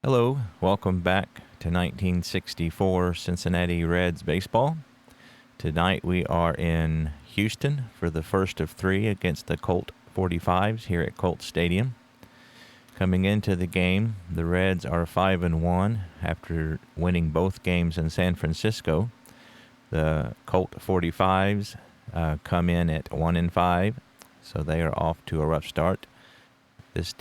Hello, welcome back to 1964 Cincinnati Reds baseball. Tonight we are in Houston for the first of three against the Colt 45's here at Colt Stadium. Coming into the game, the Reds are 5-1 after winning both games in San Francisco. The Colt 45's come in at 1-5, so they are off to a rough start. These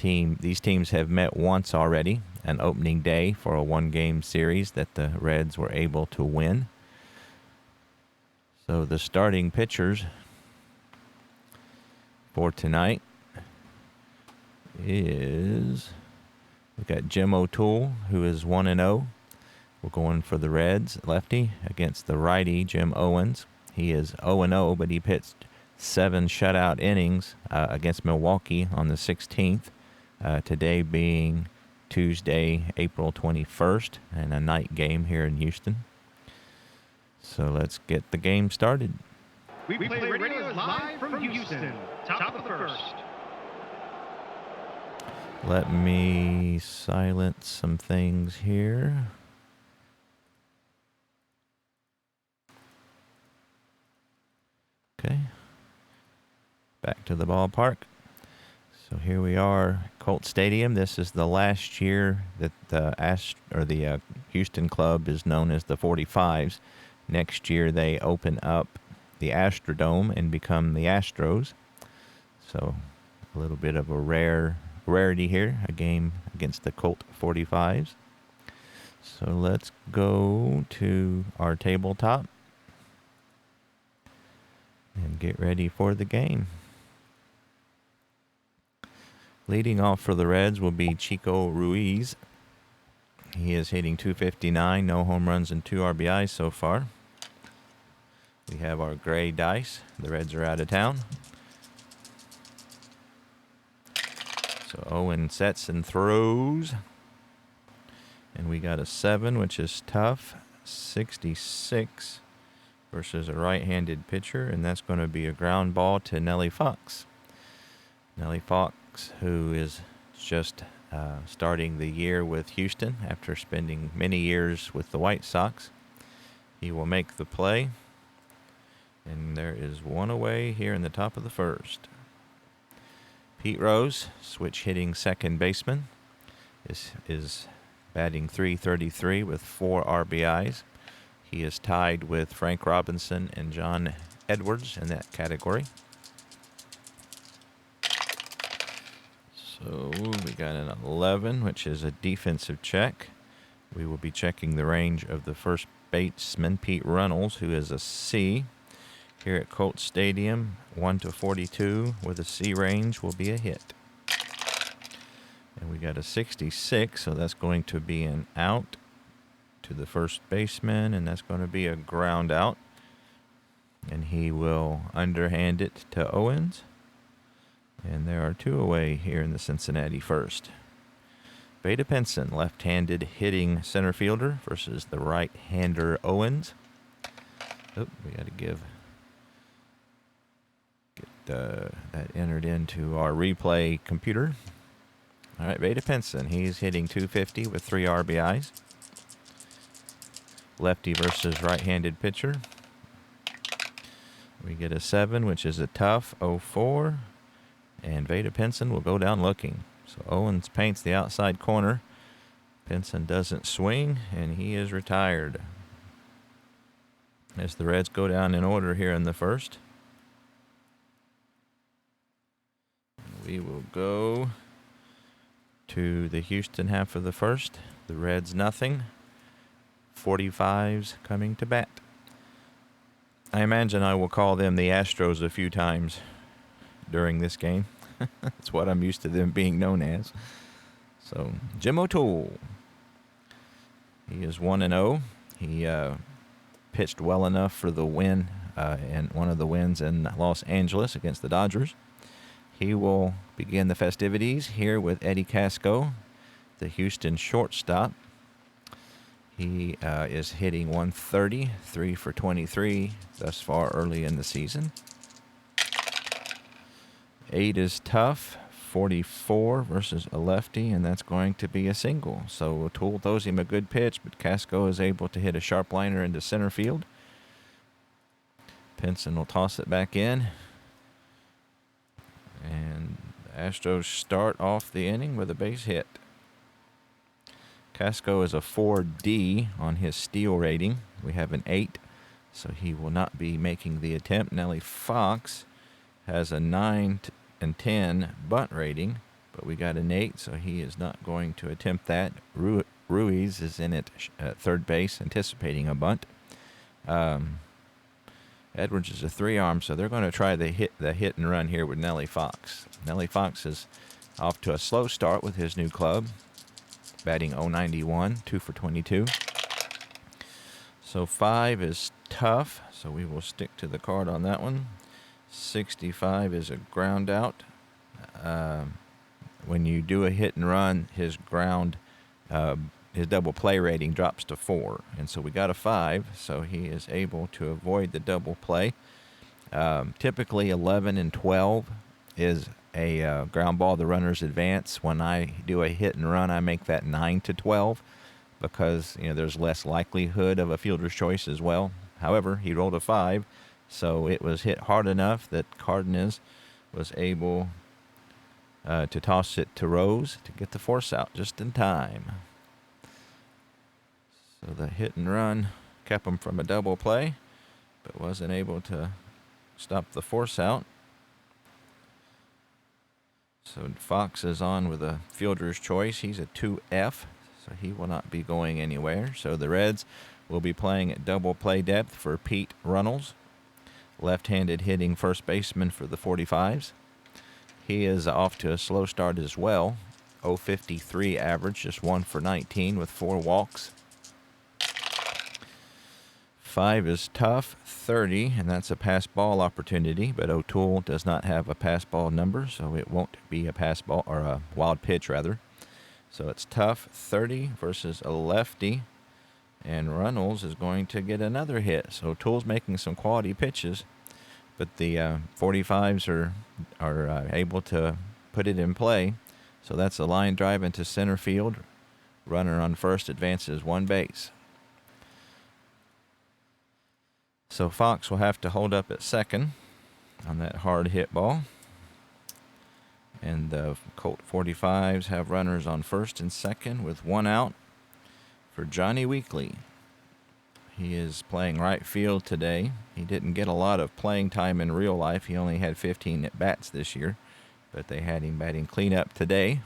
teams have met once already, an opening day for a one-game series that the Reds were able to win. So the starting pitchers for tonight we've got Jim O'Toole, who is 1-0. We're going for the Reds, lefty, against the righty, Jim Owens. He is 0-0, but he pitched 7 shutout innings against Milwaukee on the 16th, today being Tuesday, April 21st, and a night game here in Houston. So let's get the game started. We play radio live from Houston, top of the first. Let me silence some things here. Okay. Back to the ballpark. So here we are, Colt Stadium. This is the last year that the Houston club is known as the 45's. Next year they open up the Astrodome and become the Astros. So a little bit of a rarity here, a game against the Colt 45's. So let's go to our tabletop and get ready for the game. Leading off for the Reds will be Chico Ruiz. He is hitting .259, no home runs and 2 RBIs so far. We have our gray dice. The Reds are out of town. So Owen sets and throws. And we got a 7, which is tough. 66 versus a right-handed pitcher, and that's going to be a ground ball to Nellie Fox. Nellie Fox, who is just starting the year with Houston after spending many years with the White Sox. He will make the play, and there is one away here in the top of the first. Pete Rose, switch hitting second baseman, is batting .333 with 4 RBIs. He is tied with Frank Robinson and John Edwards in that category. So we got an 11, which is a defensive check. We will be checking the range of the first baseman, Pete Runnels, who is a C. Here at Colt Stadium, 1-42 with a C range will be a hit. And we got a 66, so that's going to be an out to the first baseman, and that's going to be a ground out. And he will underhand it to Owens. And there are 2 away here in the Cincinnati first. Vada Pinson, left-handed hitting center fielder versus the right-hander Owens. Oh, we got to get that entered into our replay computer. All right, Vada Pinson, he's hitting .250 with 3 RBIs. Lefty versus right-handed pitcher. We get a 7, which is a tough 0-4. And Vada Pinson will go down looking. So Owens paints the outside corner. Pinson doesn't swing, and he is retired. As the Reds go down in order here in the first. We will go to the Houston half of the first. The Reds nothing. 45's coming to bat. I imagine I will call them the Astros a few times during this game. That's what I'm used to them being known as. So Jim O'Toole. He is 1-0. He pitched well enough for the win and one of the wins in Los Angeles against the Dodgers. He will begin the festivities here with Eddie Casco, the Houston shortstop. He is hitting .130, 3 for 23 thus far early in the season. 8 is tough, 44 versus a lefty, and that's going to be a single. So O'Toole throws him a good pitch, but Casco is able to hit a sharp liner into center field. Pinson will toss it back in. And the Astros start off the inning with a base hit. Casco is a 4D on his steal rating. We have an 8, so he will not be making the attempt. Nellie Fox has a 9 and 10 bunt rating, but we got an 8, so he is not going to attempt that. Ruiz is in at third base, anticipating a bunt. Edwards is a 3-arm, so they're going to try the hit and run here with Nellie Fox. Nellie Fox is off to a slow start with his new club, batting .091, 2 for 22. So 5 is tough, so we will stick to the card on that one. 65 is a ground out. When you do a hit and run, his double play rating drops to 4, and so we got a 5, so he is able to avoid the double play. Typically 11 and 12 is a ground ball, the runner's advance. When I do a hit and run, I make that 9 to 12 because there's less likelihood of a fielder's choice as well. However, he rolled a 5, so it was hit hard enough that Cardenas was able to toss it to Rose to get the force out just in time. So the hit and run kept him from a double play, but wasn't able to stop the force out. So Fox is on with a fielder's choice. He's a 2F, so he will not be going anywhere. So the Reds will be playing at double play depth for Pete Runnels, left-handed hitting first baseman for the 45's. He is off to a slow start as well. .053 average, just 1 for 19 with 4 walks. 5 is tough, 30, and that's a pass ball opportunity, but O'Toole does not have a pass ball number, so it won't be a pass ball, or a wild pitch rather. So it's tough, 30 versus a lefty, and Runnels is going to get another hit. So O'Toole's making some quality pitches, but the 45's are able to put it in play. So that's a line drive into center field. Runner on first advances 1 base. So Fox will have to hold up at second on that hard hit ball. And the Colt 45's have runners on first and second with 1 out for Johnny Weekly. He is playing right field today. He didn't get a lot of playing time in real life. He only had 15 at-bats this year, but they had him batting cleanup today.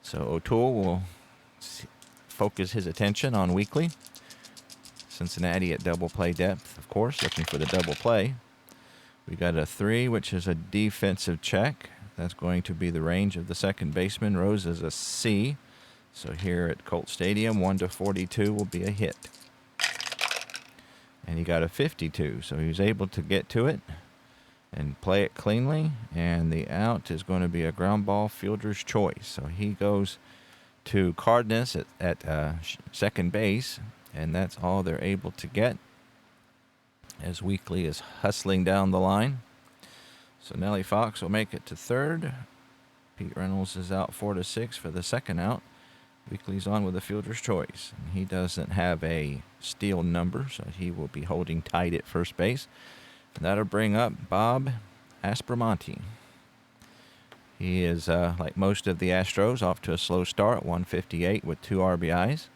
So O'Toole will focus his attention on Weekly. Cincinnati at double play depth, of course, looking for the double play. We got a 3, which is a defensive check. That's going to be the range of the second baseman. Rose is a C. So here at Colt Stadium, 1 to 42 will be a hit. And he got a 52, so he was able to get to it and play it cleanly. And the out is going to be a ground ball, fielder's choice. So he goes to Cardenas at second base. And that's all they're able to get as Weekly is hustling down the line. So Nellie Fox will make it to third. Pete Reynolds is out 4 to 6 for the second out. Weekly's on with a fielder's choice. And he doesn't have a steal number, so he will be holding tight at first base. And that'll bring up Bob Aspromonte. He is, like most of the Astros, off to a slow start, 158 with 2 RBIs.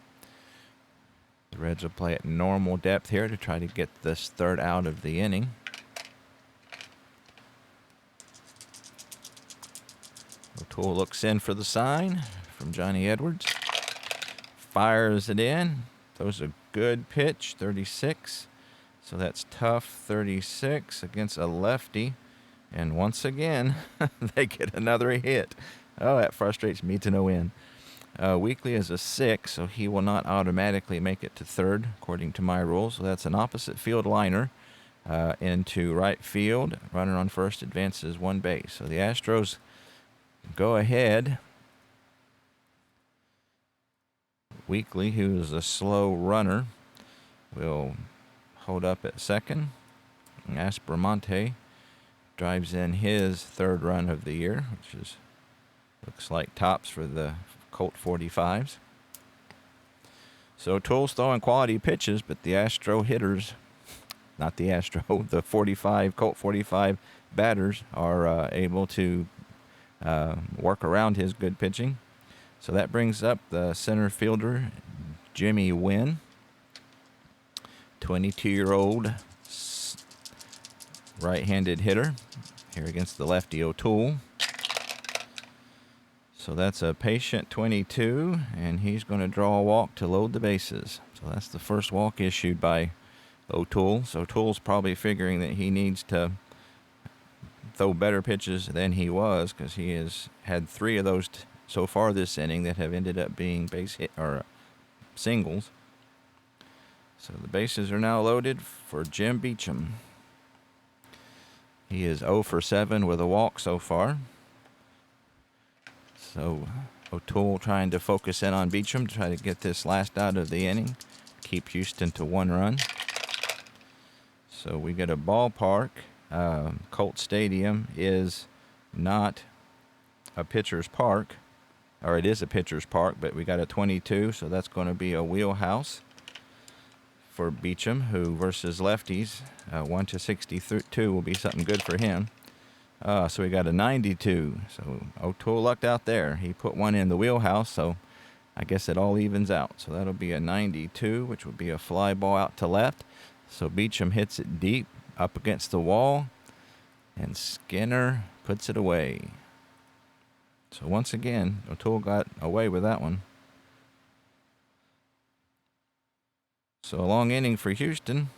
The Reds will play at normal depth here to try to get this third out of the inning. O'Toole looks in for the sign from Johnny Edwards. Fires it in. Throws a good pitch, 36. So that's tough, 36 against a lefty. And once again, they get another hit. Oh, that frustrates me to no end. Weekly is a 6, so he will not automatically make it to third, according to my rules. So that's an opposite field liner into right field. Runner on first advances 1 base. So the Astros go ahead. Weekly, who is a slow runner, will hold up at second. Aspromonte drives in his 3rd run of the year, which is Looks like tops for the Colt 45's. So O'Toole's throwing quality pitches, but the Astro hitters, not the Astro, the 45 Colt 45 batters are able to work around his good pitching. So that brings up the center fielder, Jimmy Nguyen, 22-year-old right-handed hitter here against the lefty O'Toole. So that's a patient 22, and he's going to draw a walk to load the bases. So that's the first walk issued by O'Toole. So O'Toole's probably figuring that he needs to throw better pitches than he was, because he has had 3 of those so far this inning that have ended up being base hit or singles. So the bases are now loaded for Jim Beecham. He is 0 for 7 with a walk so far. So O'Toole trying to focus in on Beecham to try to get this last out of the inning, keep Houston to 1 run. So we get a ballpark. Colt Stadium is not a pitcher's park, or it is a pitcher's park, but we got a 22, so that's going to be a wheelhouse for Beecham, who versus lefties, 1-62 will be something good for him. So we got a 92. So O'Toole lucked out there. He put one in the wheelhouse, so I guess it all evens out. So that'll be a 92, which would be a fly ball out to left. So Beecham hits it deep up against the wall, and Skinner puts it away. So once again, O'Toole got away with that one. So a long inning for Houston,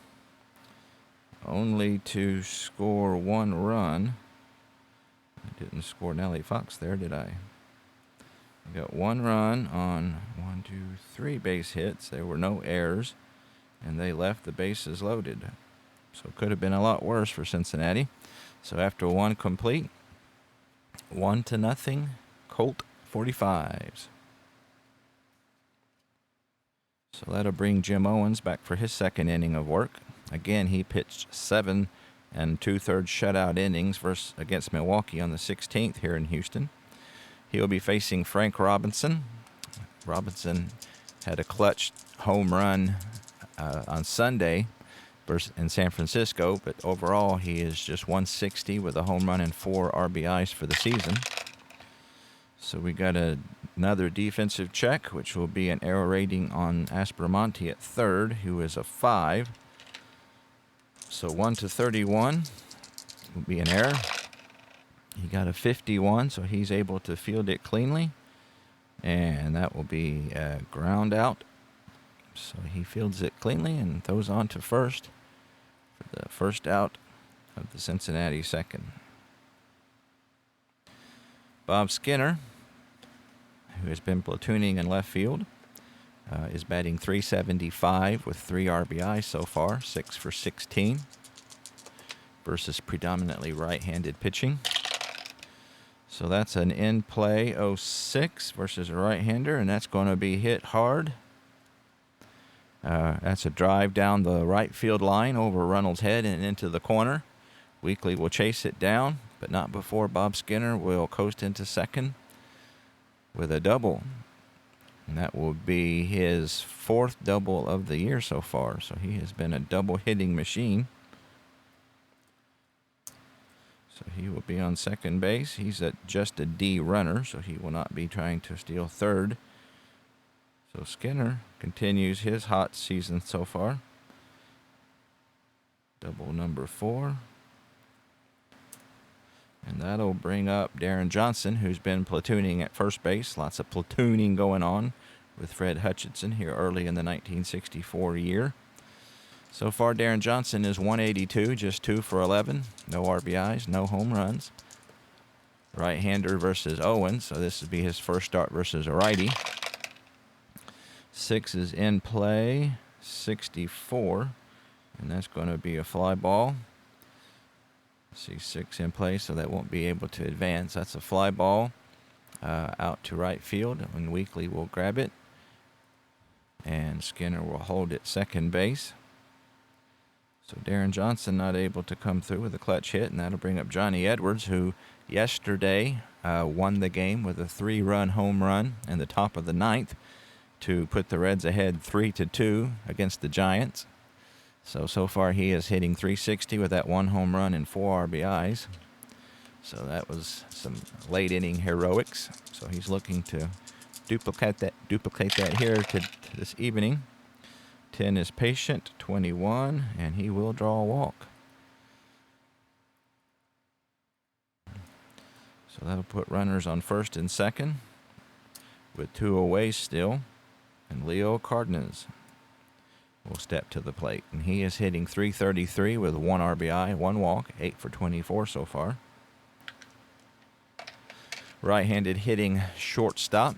only to score 1 run. I didn't score Nellie Fox there, did I? We got 1 run on 3 base hits. There were no errors, and they left the bases loaded. So it could have been a lot worse for Cincinnati. So after 1 complete, 1-0, Colt 45's. So that'll bring Jim Owens back for his second inning of work. Again, he pitched 7 2/3 shutout innings against Milwaukee on the 16th here in Houston. He'll be facing Frank Robinson. Robinson had a clutch home run on Sunday in San Francisco, but overall he is just 160 with a home run and 4 RBIs for the season. So we got another defensive check, which will be an error rating on Aspromonte at third, who is a 5. So 1-31 will be an error. He got a 51, so he's able to field it cleanly, and that will be a ground out. So he fields it cleanly and throws on to first for the first out of the Cincinnati second. Bob Skinner, who has been platooning in left field, is batting .375 with 3 RBIs so far, 6 for 16, versus predominantly right-handed pitching. So that's an in-play 06 versus a right-hander, and that's going to be hit hard. That's a drive down the right field line over Runnels' head and into the corner. Weekly will chase it down, but not before Bob Skinner will coast into second with a double. And that will be his 4th double of the year so far. So he has been a double hitting machine. So he will be on second base. He's just a D runner, so he will not be trying to steal third. So Skinner continues his hot season so far. Double number 4. And that'll bring up Darren Johnson, who's been platooning at first base. Lots of platooning going on with Fred Hutchinson here early in the 1964 year. So far, Darren Johnson is 182, just 2 for 11. No RBIs, no home runs. Right-hander versus Owens, so this would be his first start versus a righty. 6 is in play, 64, and that's going to be a fly ball. See 6 in play, so that won't be able to advance. That's a fly ball out to right field, and Weekly will grab it, and Skinner will hold it second base. So Darren Johnson not able to come through with a clutch hit, and that'll bring up Johnny Edwards, who yesterday won the game with a 3-run home run in the top of the ninth to put the Reds ahead 3-2 against the Giants. So far he is hitting .360 with that 1 home run and 4 RBIs. So that was some late inning heroics. So he's looking to duplicate that here to this evening. 10 is patient, 21, and he will draw a walk. So that'll put runners on first and second with 2 away still. And Leo Cardenas will step to the plate. And he is hitting .333 with 1 RBI, 1 walk, 8 for 24 so far. Right-handed hitting shortstop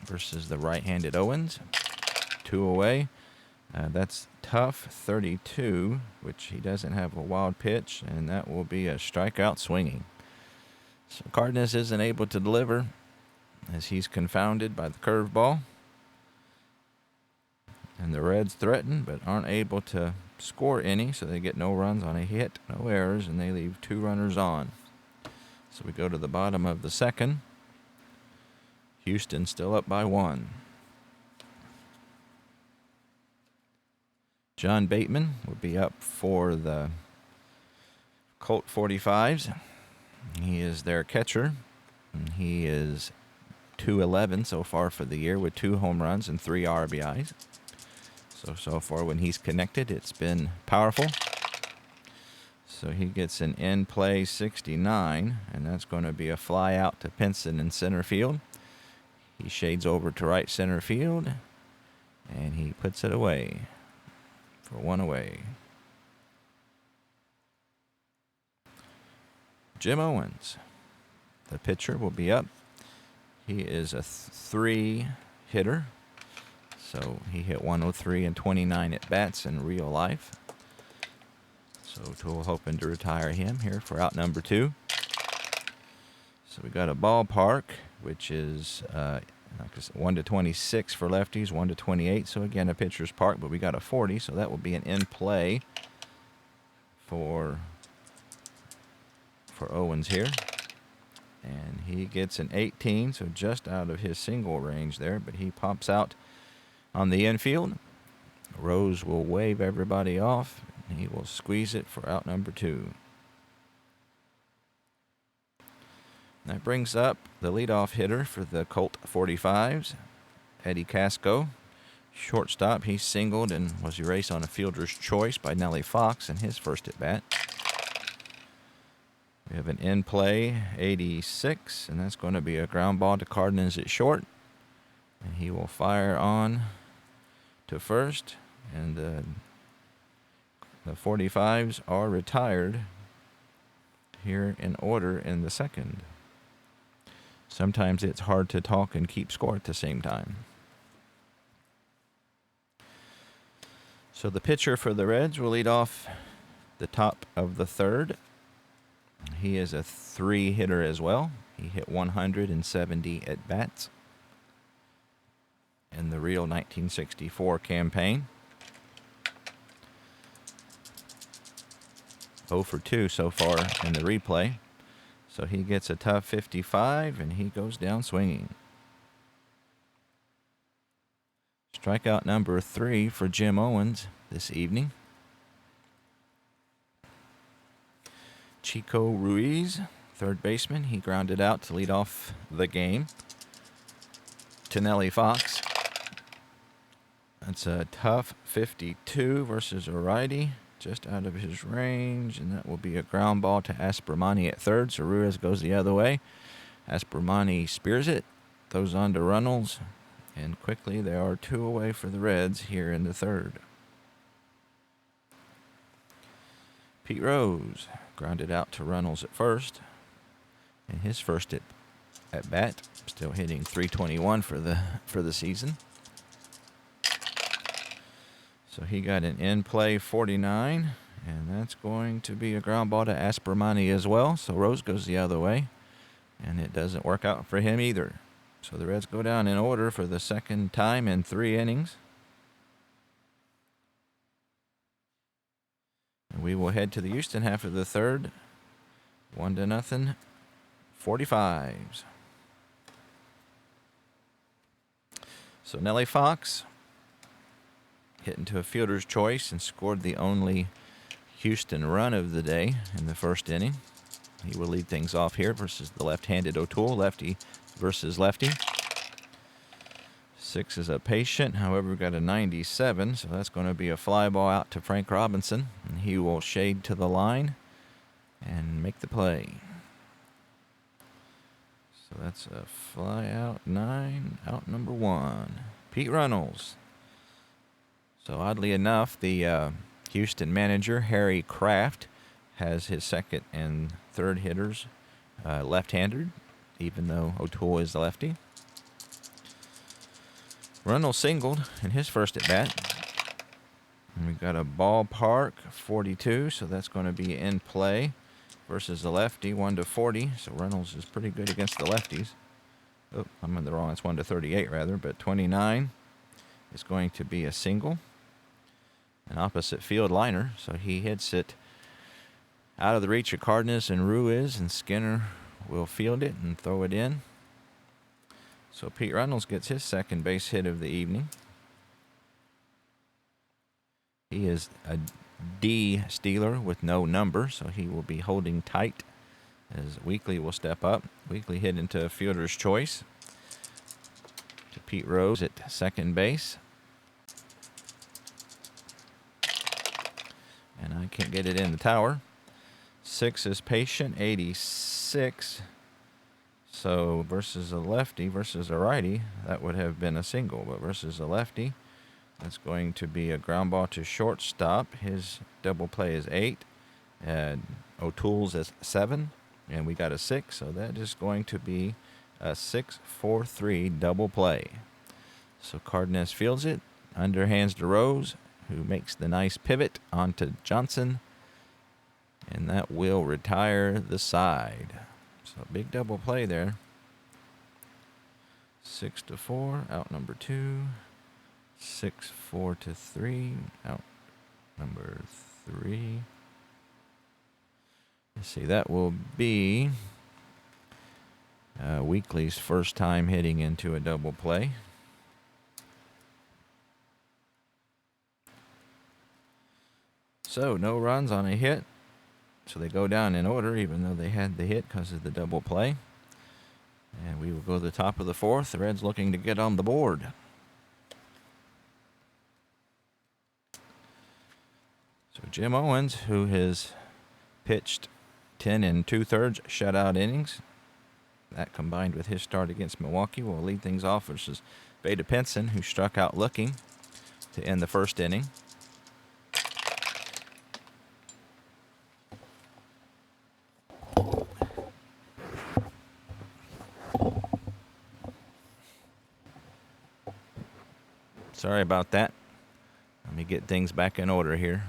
versus the right-handed Owens. 2 away. That's tough, 32, which he doesn't have a wild pitch, and that will be a strikeout swinging. So Cardenas isn't able to deliver as he's confounded by the curveball. And the Reds threaten but aren't able to score any, so they get no runs on a hit, no errors, and they leave 2 runners on. So we go to the bottom of the second. Houston still up by 1. John Bateman will be up for the Colt 45's. He is their catcher. And he is .211 so far for the year with 2 home runs and 3 RBIs. So far when he's connected, it's been powerful. So he gets an in-play 69, and that's going to be a fly out to Pinson in center field. He shades over to right center field, and he puts it away for 1 away. Jim Owens, the pitcher, will be up. He is a 3 hitter. So he hit 103 and 29 at bats in real life. So Toole hoping to retire him here for out number 2. So we got a ballpark, which is 1-26 for lefties, 1-28. So again, a pitcher's park, but we got a 40. So that will be an in play for Owens here. And he gets an 18, so just out of his single range there, but he pops out on the infield. Rose will wave everybody off, and he will squeeze it for out number 2. That brings up the leadoff hitter for the Colt 45's, Eddie Casco. Shortstop, he singled and was erased on a fielder's choice by Nellie Fox in his first at bat. We have an in-play 86, and that's going to be a ground ball to Cardenas at short. And he will fire on to first, and the 45's are retired here in order in the second. Sometimes it's hard to talk and keep score at the same time. So the pitcher for the Reds will lead off the top of the third. He is a 3 hitter as well. He hit 170 at bats in the real 1964 campaign. 0 for 2 so far in the replay. So he gets a tough 55, and he goes down swinging. Strikeout number 3 for Jim Owens this evening. Chico Ruiz, third baseman, he grounded out to lead off the game to Nellie Fox. That's a tough 52 versus a righty, just out of his range, and that will be a ground ball to Aspermani at third. So Ruiz goes the other way. Aspermani spears it, throws on to Runnels, and quickly there are 2 away for the Reds here in the third. Pete Rose grounded out to Runnels at first, and his first at bat, still hitting .321 for the season. So he got an in-play 49, and that's going to be a ground ball to Aspermani as well. So Rose goes the other way, and it doesn't work out for him either. So the Reds go down in order for the second time in 3 innings. And we will head to the Houston half of the third. 1-0 45's. So Nellie Fox hit into a fielder's choice and scored the only Houston run of the day in the first inning. He will lead things off here versus the left-handed O'Toole. Lefty versus lefty. 6 is a patient. However, we've got a 97, so that's going to be a fly ball out to Frank Robinson. And he will shade to the line and make the play. So that's a fly out 9, out number 1. Pete Runnels. So oddly enough, the Houston manager, Harry Kraft, has his second and third hitters left-handed, even though O'Toole is the lefty. Runnels singled in his first at-bat. And we've got a ballpark 42, so that's going to be in play versus the lefty, 1-40. So Runnels is pretty good against the lefties. Oh, I'm in the wrong. It's 1-38 rather, but 29 is going to be a single. An opposite field liner, so he hits it out of the reach of Cardenas and Ruiz, and Skinner will field it and throw it in. So Pete Runnels gets his second base hit of the evening. He is a D stealer with no number, so he will be holding tight as Weekly will step up. Weekly hit into a fielder's choice to Pete Rose at second base. And I can't get it in the tower. 6 is patient, 86. So versus a lefty versus a righty, that would have been a single. But versus a lefty, that's going to be a ground ball to shortstop. His double play is 8. And O'Toole's is 7. And we got a 6. So that is going to be a 6-4-3 double play. So Cardenas fields it, underhands to Rose, who makes the nice pivot onto Johnson. And that will retire the side. So big double play there. 6-4, out number 2. 6-4-3, out number 3. Let's see, that will be Weekly's first time hitting into a double play. So no runs on a hit. So they go down in order, even though they had the hit because of the double play. And we will go to the top of the 4th. The Reds looking to get on the board. So Jim Owens, who has pitched 10 2/3 shutout innings, that combined with his start against Milwaukee, will lead things off versus Vada Pinson, who struck out looking to end the first inning. Sorry about that. Let me get things back in order here.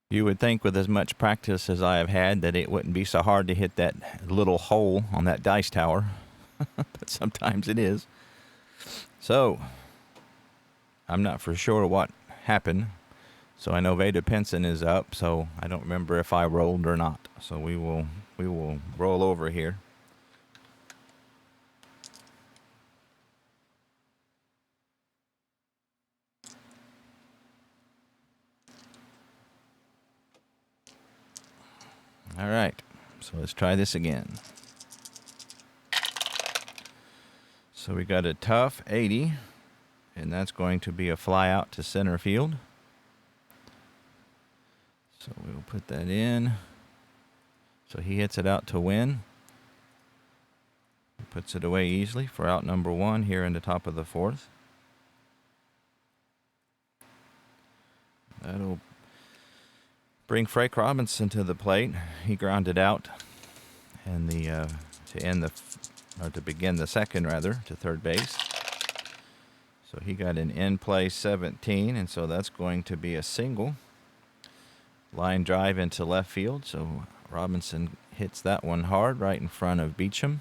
You would think with as much practice as I have had that it wouldn't be so hard to hit that little hole on that dice tower. But sometimes it is. So, I'm not for sure what happened. So I know Vada Pinson is up, so I don't remember if I rolled or not. So we will roll over here. All right, so let's try this again. So we got a tough 80, and that's going to be a fly out to center field. So we'll put that in. So he hits it out to Nguyen. He puts it away easily for out number 1 here in the top of the 4th. That'll bring Frank Robinson to the plate. He grounded out, and to begin the second rather, to third base. So he got an in play 17, and so that's going to be a single. Line drive into left field, so Robinson hits that one hard right in front of Beecham.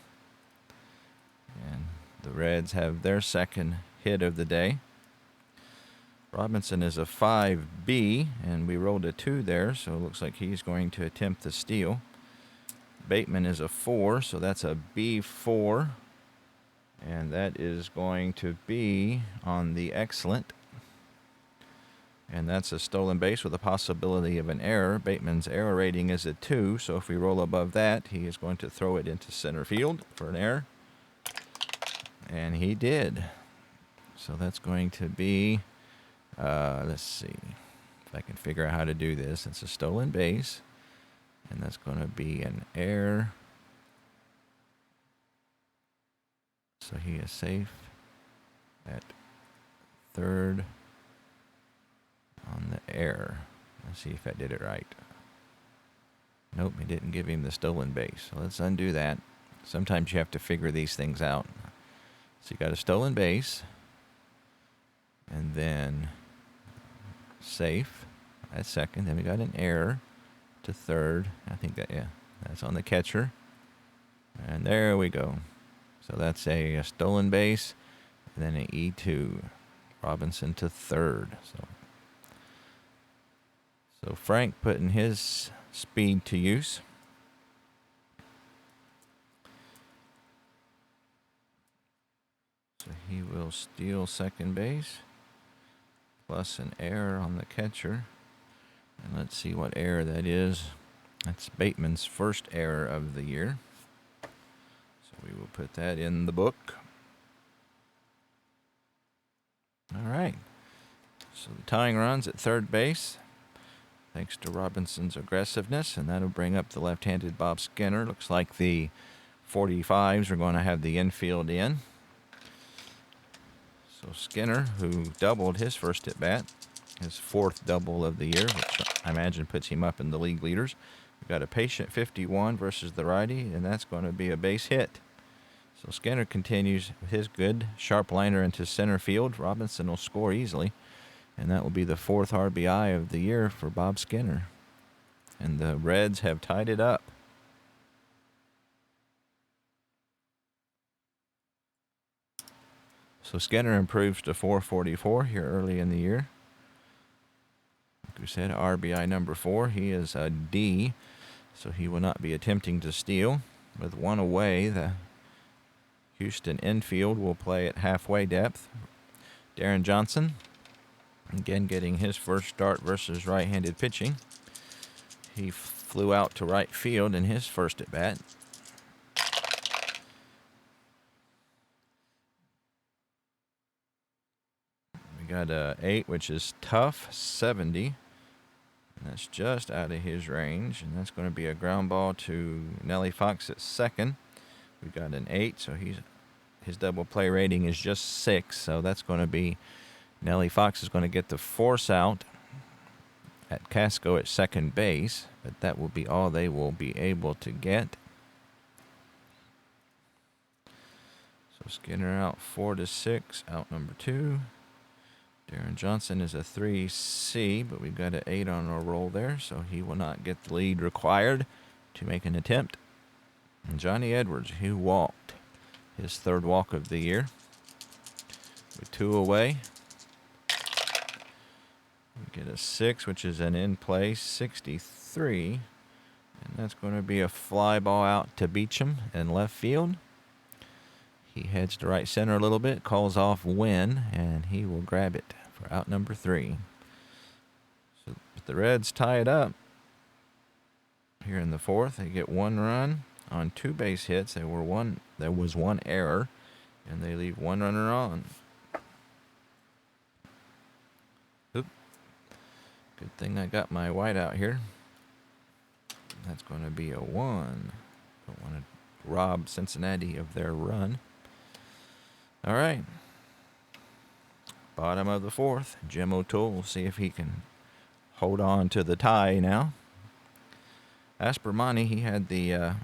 And the Reds have their second hit of the day. Robinson is a 5B, and we rolled a 2 there, so it looks like he's going to attempt the steal. Bateman is a 4, so that's a B4. And that is going to be on the excellent. And that's a stolen base with a possibility of an error. Bateman's error rating is a 2, so if we roll above that, he is going to throw it into center field for an error. And he did. So that's going to be, let's see if I can figure out how to do this. It's a stolen base, and that's going to be an error. So he is safe at third on the error. Let's see if I did it right. Nope, it didn't give him the stolen base. So let's undo that. Sometimes you have to figure these things out. So you got a stolen base, and then safe at second. Then we got an error to third. I think that, yeah, that's on the catcher. And there we go. So that's a stolen base, and then an E2. Robinson to third. So Frank putting his speed to use. So he will steal second base, plus an error on the catcher. And let's see what error that is. That's Bateman's first error of the year. So we will put that in the book. All right. So the tying runs at third base, thanks to Robinson's aggressiveness, and that'll bring up the left-handed Bob Skinner. Looks like the 45's are going to have the infield in. So Skinner, who doubled his first at-bat, his fourth double of the year, which I imagine puts him up in the league leaders. We've got a patient 51 versus the righty, and that's going to be a base hit. So Skinner continues with his good sharp liner into center field. Robinson will score easily, and that will be the fourth RBI of the year for Bob Skinner. And the Reds have tied it up. So Skinner improves to 444 here early in the year. Like we said, RBI number 4. He is a D, so he will not be attempting to steal. With one away, the Houston infield will play at halfway depth. Darren Johnson, again getting his first start versus right-handed pitching. He flew out to right field in his first at-bat. We got a 8, which is tough, 70. And that's just out of his range. And that's going to be a ground ball to Nellie Fox at second. We got an 8, so his double play rating is just 6. So that's going to be, Nellie Fox is going to get the force out at Casco at second base. But that will be all they will be able to get. So Skinner out 4-6, out number 2. Darren Johnson is a 3C, but we've got an 8 on our roll there, so he will not get the lead required to make an attempt. And Johnny Edwards, who walked his third walk of the year, with 2 away. We get a 6, which is an in-play 63, and that's going to be a fly ball out to Beecham in left field. He heads to right center a little bit, calls off Nguyen, and he will grab it for out number 3. So the Reds tie it up here in the 4th. They get 1 run on 2 base hits. There was 1 error, and they leave 1 runner on. Oop. Good thing I got my white out here. That's going to be a 1. Don't want to rob Cincinnati of their run. All right. Bottom of the 4th. Jim O'Toole will see if he can hold on to the tie now. Aspermani, he had the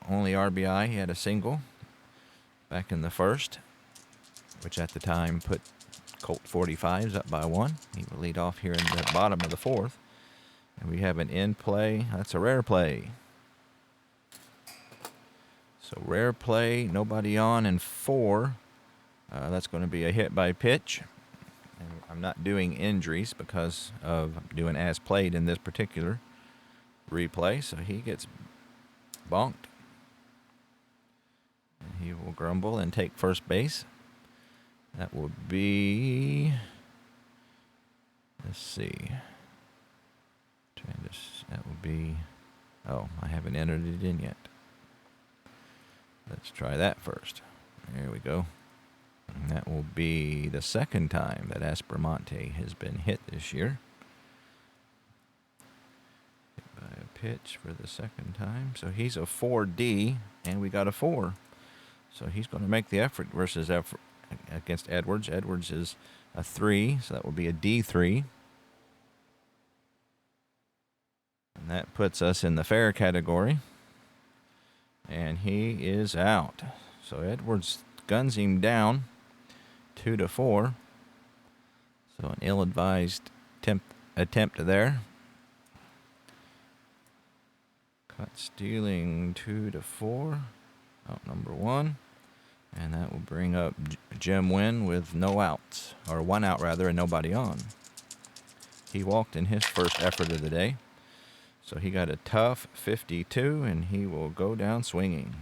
only RBI. He had a single back in the 1st, which at the time put Colt 45's up by 1. He will lead off here in the bottom of the 4th. And we have an in play. That's a rare play. So rare play, nobody on in 4. That's going to be a hit by pitch. And I'm not doing injuries because of doing as played in this particular replay. So he gets bonked. He will grumble and take first base. That will be, let's see. That would be, oh, I haven't entered it in yet. Let's try that first. There we go. And that will be the second time that Aspermonte has been hit this year. Hit by a pitch for the second time. So he's a 4D, and we got a 4. So he's going to make the effort versus effort against Edwards. Edwards is a 3, so that will be a D3. And that puts us in the fair category. And he is out. So Edwards guns him down 2-4. So an ill-advised attempt there. Caught stealing 2-4. Out number 1. And that will bring up Jim Nguyen with no outs. Or 1 out rather, and nobody on. He walked in his first effort of the day. So he got a tough 52, and he will go down swinging.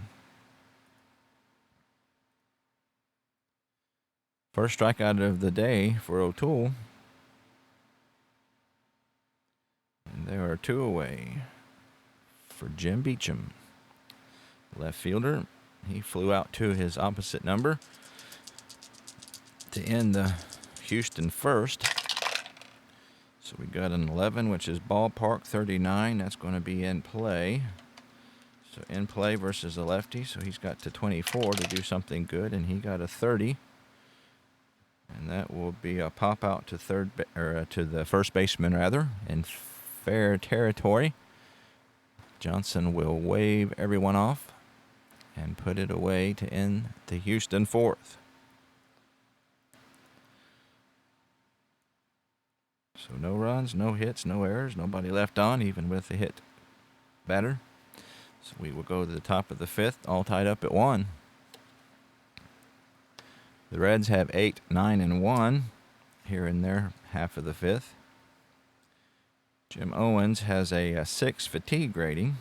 First strikeout of the day for O'Toole. And there are 2 away for Jim Beecham. Left fielder. He flew out to his opposite number to end the Houston first. So we got an 11, which is ballpark 39. That's going to be in play. So in play versus a lefty. So he's got to 24 to do something good, and he got a 30. And that will be a pop out to to the first baseman rather, in fair territory. Johnson will wave everyone off and put it away to end the Houston fourth. So no runs, no hits, no errors, nobody left on, even with the hit batter. So we will go to the top of the 5th, all tied up at 1. The Reds have 8, 9, and 1 here in their half of the 5th. Jim Owens has a 6 fatigue rating.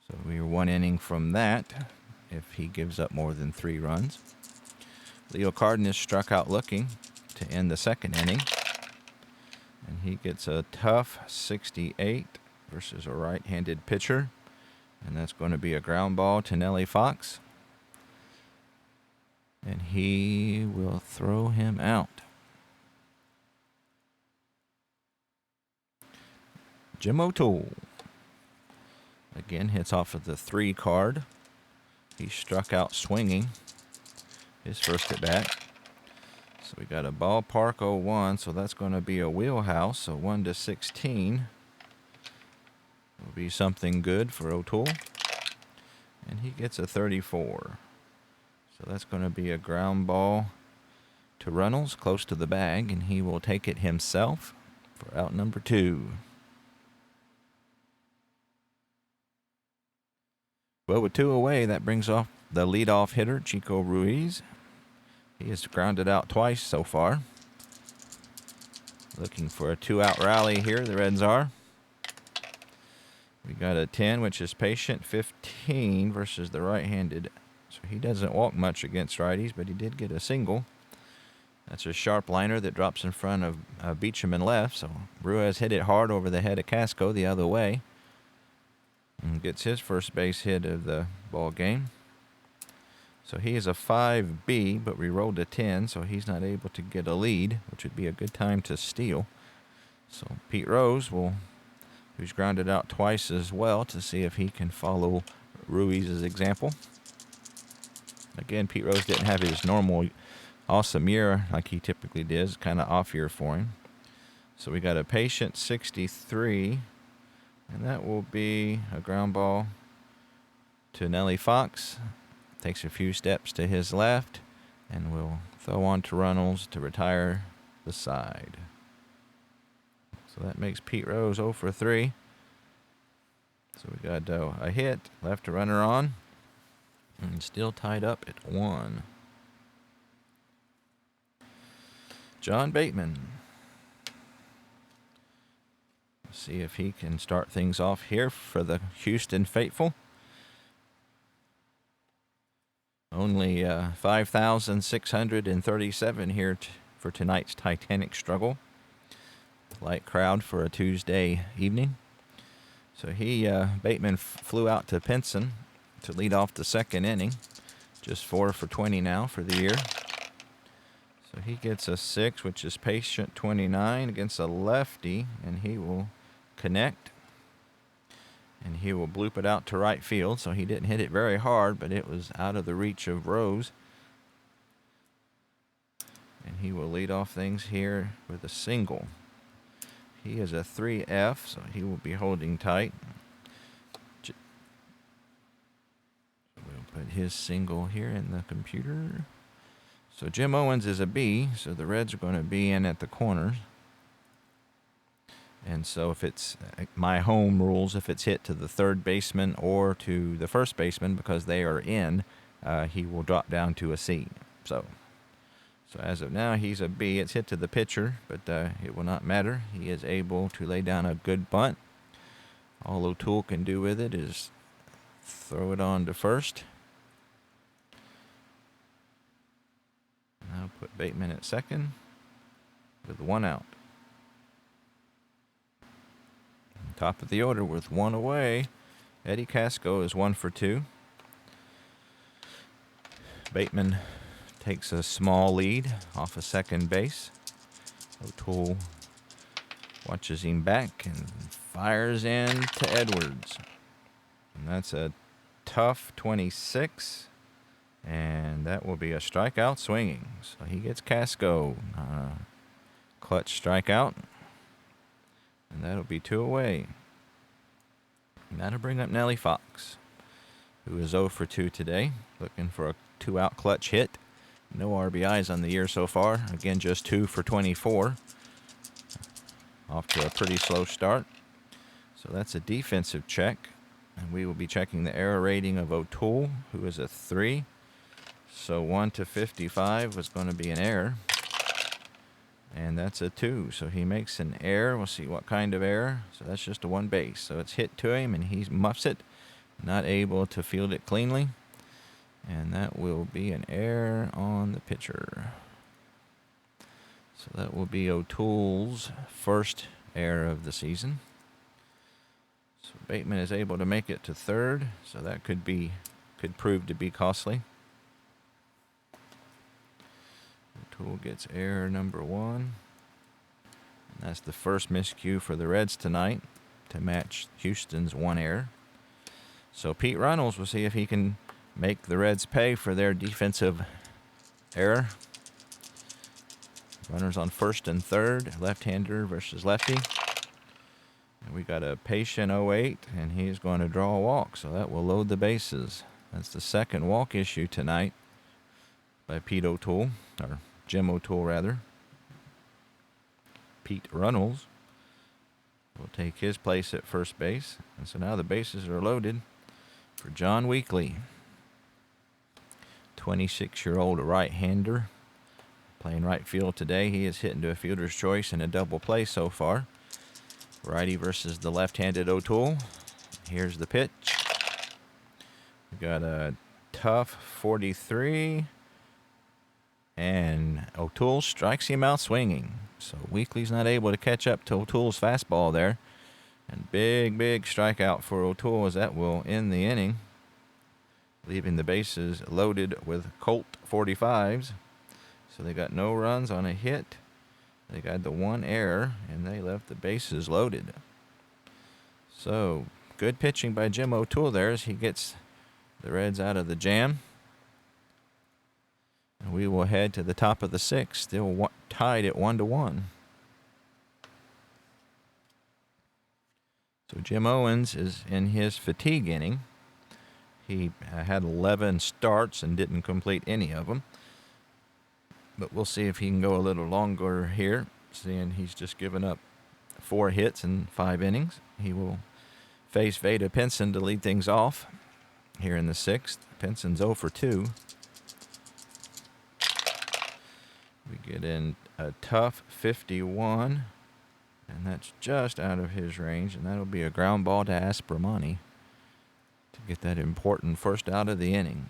So we are 1 inning from that if he gives up more than 3 runs. Leo Cardenas struck out looking to end the 2nd inning. And he gets a tough 68 versus a right-handed pitcher. And that's going to be a ground ball to Nellie Fox. And he will throw him out. Jim O'Toole again hits off of the 3 card. He struck out swinging his first at bat. So we got a ballpark 01, so that's going to be a wheelhouse. So 1-16 will be something good for O'Toole. And he gets a 34. So that's going to be a ground ball to Runnels, close to the bag, and he will take it himself for out number 2. Well, with 2 away, that brings off the leadoff hitter, Chico Ruiz. He has grounded out twice so far. Looking for a 2-out rally here, the Reds are. We got a 10, which is patient, 15 versus the right-handed. So he doesn't walk much against righties, but he did get a single. That's a sharp liner that drops in front of Beecham and left. So Ruiz hit it hard over the head of Casco the other way. And gets his first base hit of the ball game. So he is a 5B, but we rolled a 10, so he's not able to get a lead, which would be a good time to steal. So Pete Rose who's grounded out twice as well, to see if he can follow Ruiz's example. Again, Pete Rose didn't have his normal awesome year like he typically does, kind of off year for him. So we got a patient 63, and that will be a ground ball to Nellie Fox. Takes a few steps to his left, and will throw on to Runnels to retire the side. So that makes Pete Rose 0 for 3. So we got a hit, left a runner on, and still tied up at 1. John Bateman. Let's see if he can start things off here for the Houston faithful. Only 5,637 here for tonight's Titanic struggle. Light crowd for a Tuesday evening. So Bateman flew out to Pinson to lead off the second inning. Just 4 for 20 now for the year. So he gets a 6, which is patient 29 against a lefty, and he will connect. And he will bloop it out to right field. So he didn't hit it very hard, but it was out of the reach of Rose. And he will lead off things here with a single. He is a 3F, so he will be holding tight. We'll put his single here in the computer. So Jim Owens is a B, so the Reds are going to be in at the corners. And so if it's my home rules, if it's hit to the third baseman or to the first baseman because they are in, he will drop down to a C. So as of now, he's a B. It's hit to the pitcher, but it will not matter. He is able to lay down a good bunt. All O'Toole can do with it is throw it on to first. Now put Bateman at second with 1 out. Top of the order with 1 away. Eddie Casco is 1 for 2. Bateman takes a small lead off of second base. O'Toole watches him back and fires in to Edwards. And that's a tough 26. And that will be a strikeout swinging. So he gets Casco. Clutch strikeout. And that'll be 2 away. And that'll bring up Nellie Fox, who is 0 for 2 today, looking for a 2-out clutch hit. No RBIs on the year so far. Again, just 2 for 24. Off to a pretty slow start. So that's a defensive check. And we will be checking the error rating of O'Toole, who is a 3. So 1 to 55 was going to be an error. And that's a 2. So he makes an error. We'll see what kind of error. So that's just a 1 base. So it's hit to him and he muffs it. Not able to field it cleanly. And that will be an error on the pitcher. So that will be O'Toole's first error of the season. So Bateman is able to make it to third. So that could prove to be costly. O'Toole gets error number 1. And that's the first miscue for the Reds tonight to match Houston's 1 error. So Pete Reynolds will see if he can make the Reds pay for their defensive error. Runners on first and third, left-hander versus lefty. And we got a patient 08, and he's going to draw a walk, so that will load the bases. That's the second walk issue tonight by Pete O'Toole, or Jim O'Toole rather. Pete Reynolds will take his place at first base. And so now the bases are loaded for John Weekly. 26-year-old right-hander playing right field today. He is hitting to a fielder's choice in a double play so far. Righty versus the left-handed O'Toole. Here's the pitch. We got a tough 43. And O'Toole strikes him out swinging. So Weekly's not able to catch up to O'Toole's fastball there. And big strikeout for O'Toole as that will end the inning, leaving the bases loaded with Colt 45's. So they got no runs on a hit. They got the 1 error, and they left the bases loaded. So good pitching by Jim O'Toole there as he gets the Reds out of the jam. And we will head to the top of the 6th, still tied at 1-1. So Jim Owens is in his fatigue inning. He had 11 starts and didn't complete any of them. But we'll see if he can go a little longer here, seeing he's just given up 4 hits in 5 innings. He will face Vada Pinson to lead things off here in the 6th. Pinson's 0 for 2. We get in a tough 51, and that's just out of his range, and that'll be a ground ball to Aspromani to get that important first out of the inning.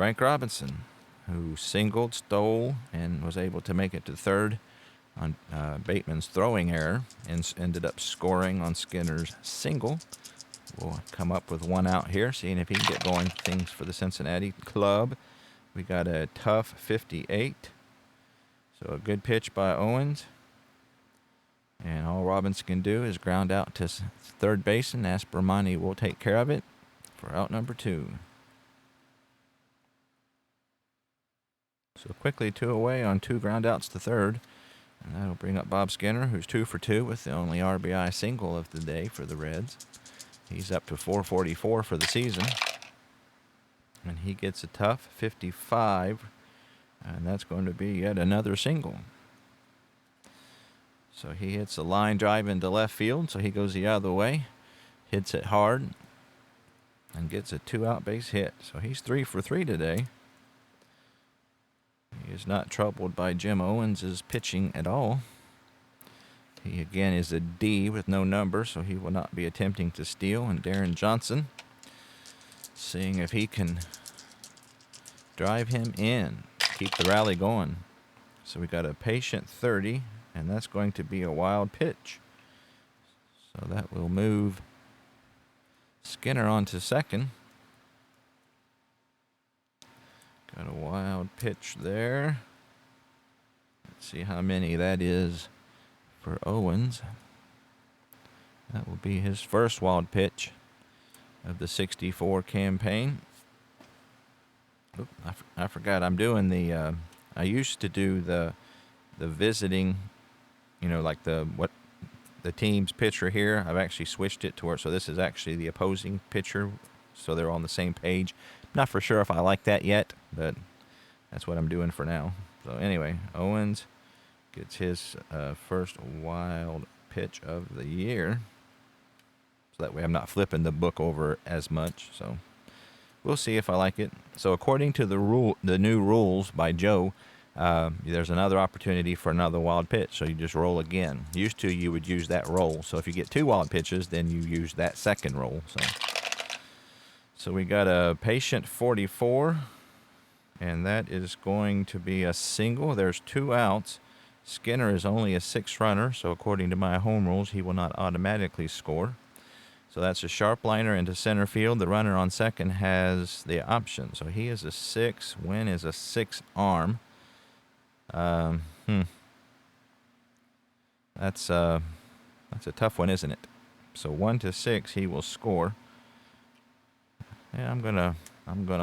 Frank Robinson, who singled, stole, and was able to make it to third on Bateman's throwing error and ended up scoring on Skinner's single. We'll come up with one out here, seeing if he can get going things for the Cincinnati club. We got a tough 58. So a good pitch by Owens. And all Robinson can do is ground out to third base, and Aspermani will take care of it for out number 2. So quickly 2 away on 2 ground outs to third. And that'll bring up Bob Skinner, who's 2 for 2 with the only RBI single of the day for the Reds. He's up to 444 for the season. And he gets a tough 55. And that's going to be yet another single. So he hits a line drive into left field. So he goes the other way. Hits it hard. And gets a 2-out base hit. So he's 3 for 3 today. He is not troubled by Jim Owens' pitching at all. He again is a D with no number, so he will not be attempting to steal. And Darren Johnson, seeing if he can drive him in, keep the rally going. So we got a patient 30, and that's going to be a wild pitch. So that will move Skinner on to second. Got a wild pitch there. Let's see how many that is for Owens. That will be his first wild pitch of the 64 campaign. Oop, I forgot I'm doing the I used to do the visiting, like the team's pitcher here. I've actually switched it to where, so this is actually the opposing pitcher, so they're on the same page. Not for sure if I like that yet, but that's what I'm doing for now. So anyway, Owens gets his first wild pitch of the year. So that way I'm not flipping the book over as much. So we'll see if I like it. So according to the new rules by Joe, there's another opportunity for another wild pitch. So you just roll again. Used to, you would use that roll. So if you get 2 wild pitches, then you use that second roll. So we got a patient 44, and that is going to be a single. There's 2 outs. Skinner is only a 6 runner, so according to my home rules, he will not automatically score. So that's a sharp liner into center field. The runner on second has the option. So he is a 6. Nguyen is a 6 arm. That's a tough one, isn't it? So 1 to 6, he will score. Yeah, I'm gonna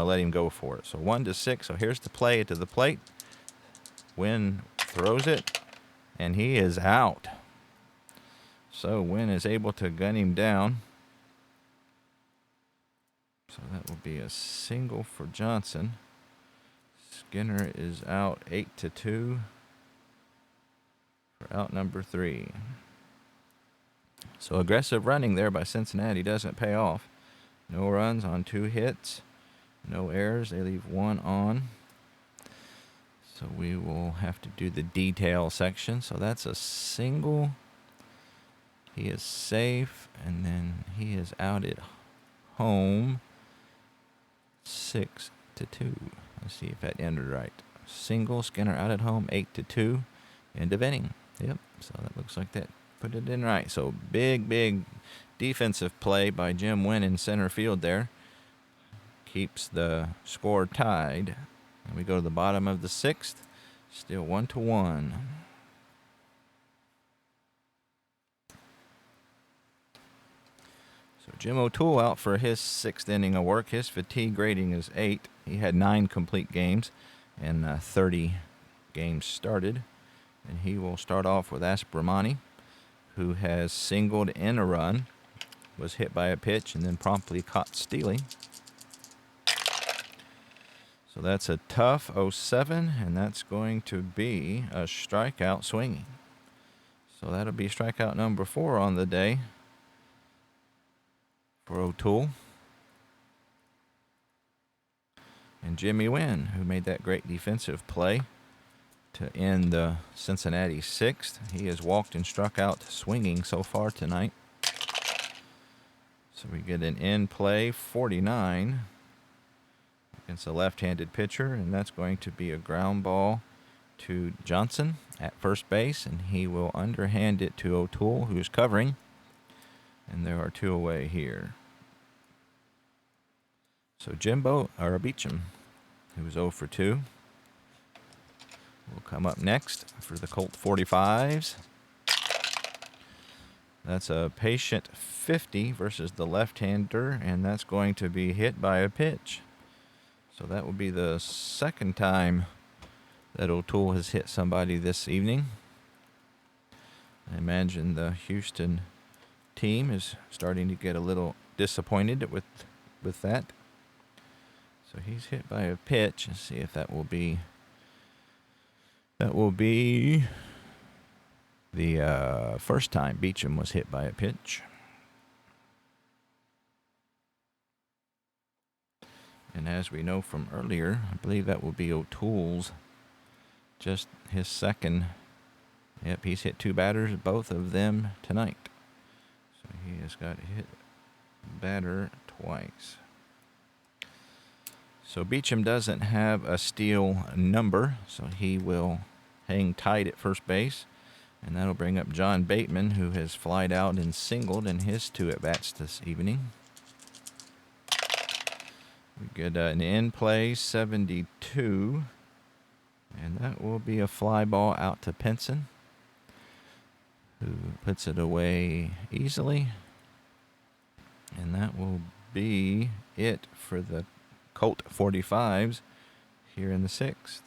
let him go for it. So 1 to 6. So here's the play to the plate. Nguyen throws it, and he is out. So Nguyen is able to gun him down. So that will be a single for Johnson. Skinner is out 8 to 2 for out number 3. So aggressive running there by Cincinnati doesn't pay off. No runs on 2 hits. No errors. They leave 1 on. So we will have to do the detail section. So that's a single. He is safe. And then he is out at home. 6 to 2. Let's see if that ended right. Single. Skinner out at home. 8 to 2. End of inning. Yep. So that looks like that put it in right. So big defensive play by Jim Nguyen in center field there. Keeps the score tied. And we go to the bottom of the 6th. Still 1-1. So Jim O'Toole out for his 6th inning of work. His fatigue rating is 8. He had 9 complete games and 30 games started. And he will start off with Aspermani, who has singled in a run, was hit by a pitch, and then promptly caught stealing. So that's a tough 07, and that's going to be a strikeout swinging. So that'll be strikeout number 4 on the day for O'Toole. And Jimmy Nguyen, who made that great defensive play to end the Cincinnati 6th. He has walked and struck out swinging so far tonight. So we get an in play 49. That's a left-handed pitcher, and that's going to be a ground ball to Johnson at first base, and he will underhand it to O'Toole, who's covering. And there are 2 away here. So Beecham, who was 0 for 2, will come up next for the Colt 45's. That's a patient 50 versus the left-hander, and that's going to be hit by a pitch. So that will be the second time that O'Toole has hit somebody this evening. I imagine the Houston team is starting to get a little disappointed with that. So he's hit by a pitch. Let's see if that will be the first time Beecham was hit by a pitch. And as we know from earlier, I believe that will be O'Toole's, just his second. Yep, he's hit 2 batters, both of them tonight. So he has got hit batter twice. So Beecham doesn't have a steal number, so he will hang tight at first base. And that'll bring up John Bateman, who has flied out and singled in his 2 at-bats this evening. We get an in-play 72, and that will be a fly ball out to Pinson, who puts it away easily. And that will be it for the Colt 45's here in the 6th.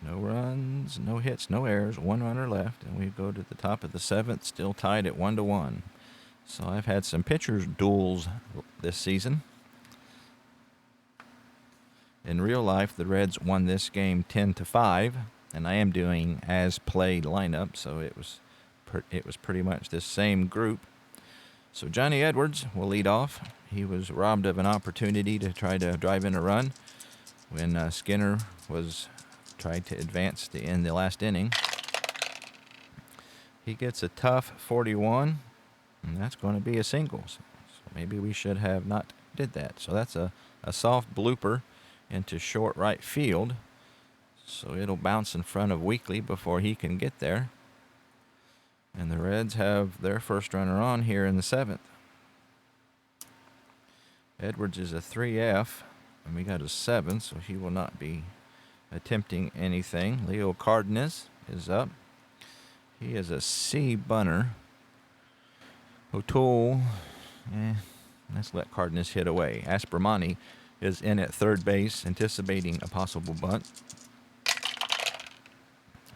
No runs, no hits, no errors, 1 runner left, and we go to the top of the 7th, still tied at 1-1. So I've had some pitchers duels this season. In real life, the Reds won this game 10-5, and I am doing as played lineup, so it was pretty much this same group. So Johnny Edwards will lead off. He was robbed of an opportunity to try to drive in a run when Skinner was tried to advance to end the last inning. He gets a tough 41, and that's going to be a single. So maybe we should have not did that. So that's a soft blooper into short right field. So it'll bounce in front of Weekly before he can get there. And the Reds have their first runner on here in the 7th. Edwards is a 3F, and we got a 7, so he will not be attempting anything. Leo Cardenas is up. He is a C bunter. O'Toole, let's let Cardenas hit away. Aspermani is in at third base, anticipating a possible bunt.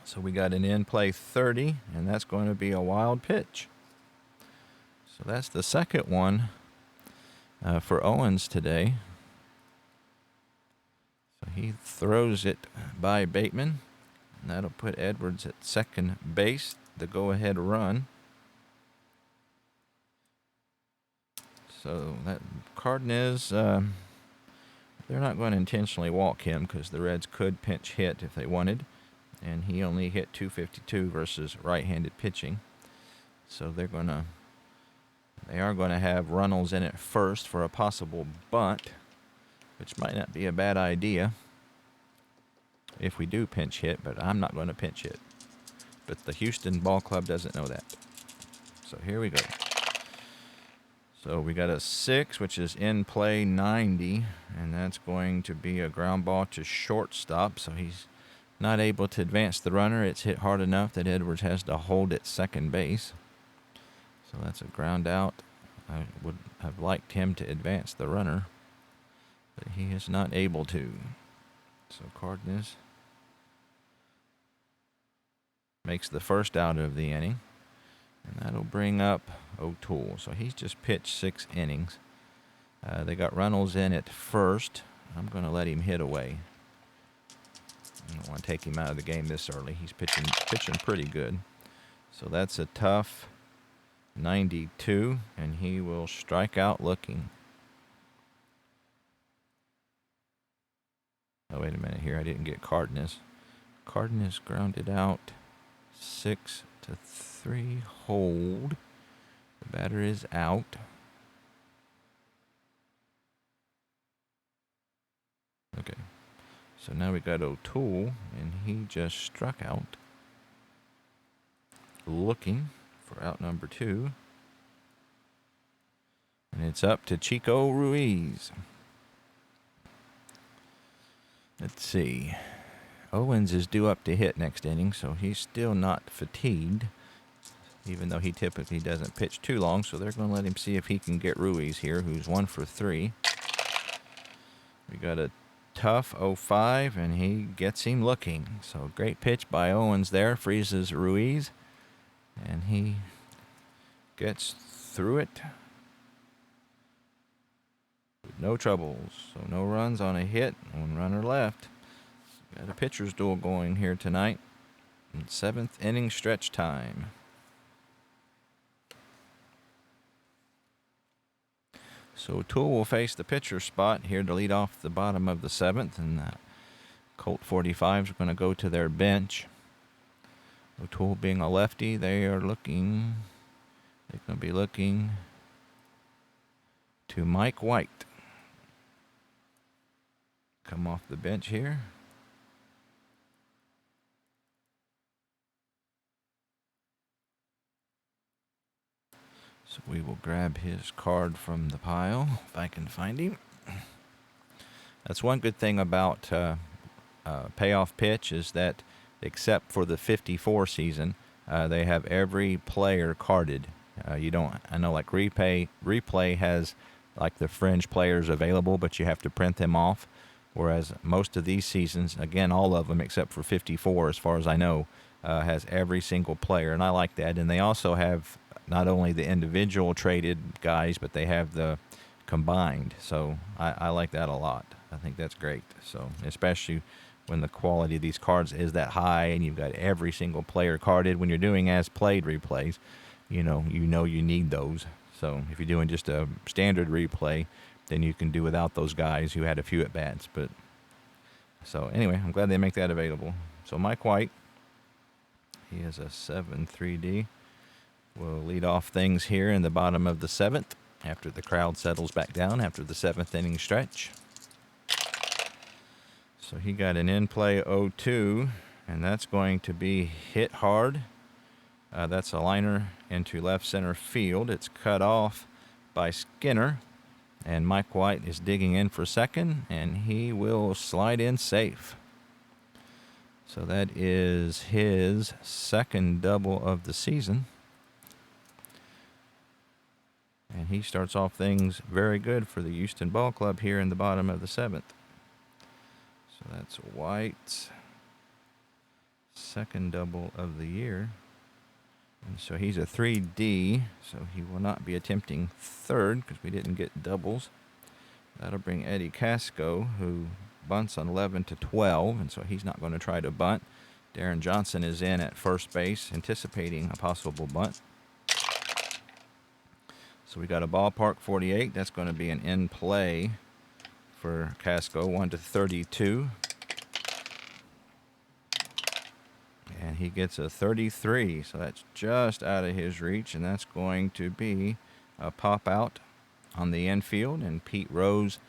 So we got an in-play 30, and that's going to be a wild pitch. So that's the second one for Owens today. So he throws it by Bateman, and that'll put Edwards at second base, the go-ahead run. So that Cardenas, they're not going to intentionally walk him because the Reds could pinch hit if they wanted. And he only hit .252 versus right-handed pitching. So they are going to have Runnels in at first for a possible bunt, which might not be a bad idea if we do pinch hit, but I'm not going to pinch hit. But the Houston Ball Club doesn't know that. So here we go. So we got a 6, which is in play 90, and that's going to be a ground ball to shortstop. So he's not able to advance the runner. It's hit hard enough that Edwards has to hold at second base. So that's a ground out. I would have liked him to advance the runner, but he is not able to. So Cardenas makes the first out of the inning, and that'll bring up O'Toole. So he's just pitched 6 innings. They got Runnels in at first. I'm going to let him hit away. I don't want to take him out of the game this early. He's pitching pretty good. So that's a tough 92, and he will strike out looking. Oh, wait a minute here. I didn't get Cardenas. Cardenas grounded out 6-3 hold. The batter is out. Okay. So now we got O'Toole, and he just struck out. Looking for out number 2. And it's up to Chico Ruiz. Let's see. Owens is due up to hit next inning, so he's still not fatigued, even though he typically doesn't pitch too long. So they're going to let him see if he can get Ruiz here, who's 1 for 3. We got a tough 0-5, and he gets him looking. So great pitch by Owens there, freezes Ruiz, and he gets through it with no troubles. So no runs on a hit, 1 runner left. Got a pitcher's duel going here tonight. In 7th inning stretch time. So O'Toole will face the pitcher spot here to lead off the bottom of the 7th, and the Colt 45's are going to go to their bench. O'Toole being a lefty, they're going to be looking to Mike White. Come off the bench here. So we will grab his card from the pile, if I can find him. That's one good thing about Payoff Pitch is that, except for the 54 season, they have every player carded. I know like replay has like the fringe players available, but you have to print them off. Whereas most of these seasons, again, all of them except for 54, as far as I know, has every single player, and I like that. And they also have not only the individual traded guys, but they have the combined. So I like that a lot. I think that's great. So especially when the quality of these cards is that high and you've got every single player carded. When you're doing as played replays, you need those. So if you're doing just a standard replay, then you can do without those guys who had a few at bats. But so anyway, I'm glad they make that available. So Mike White, he has a 7-3D. We'll lead off things here in the bottom of the 7th after the crowd settles back down after the 7th inning stretch. So he got an in-play 0-2, and that's going to be hit hard. That's a liner into left center field. It's cut off by Skinner, and Mike White is digging in for second, and he will slide in safe. So that is his second double of the season. And he starts off things very good for the Houston Ball Club here in the bottom of the 7th. So that's White's second double of the year. And so he's a 3D, so he will not be attempting third because we didn't get doubles. That'll bring Eddie Casco, who bunts on 11-12, and so he's not going to try to bunt. Darren Johnson is in at first base, anticipating a possible bunt. So we got a ballpark 48. That's going to be an in-play for Casco, 1-32. And he gets a 33, so that's just out of his reach, and that's going to be a pop out on the infield, and Pete Rose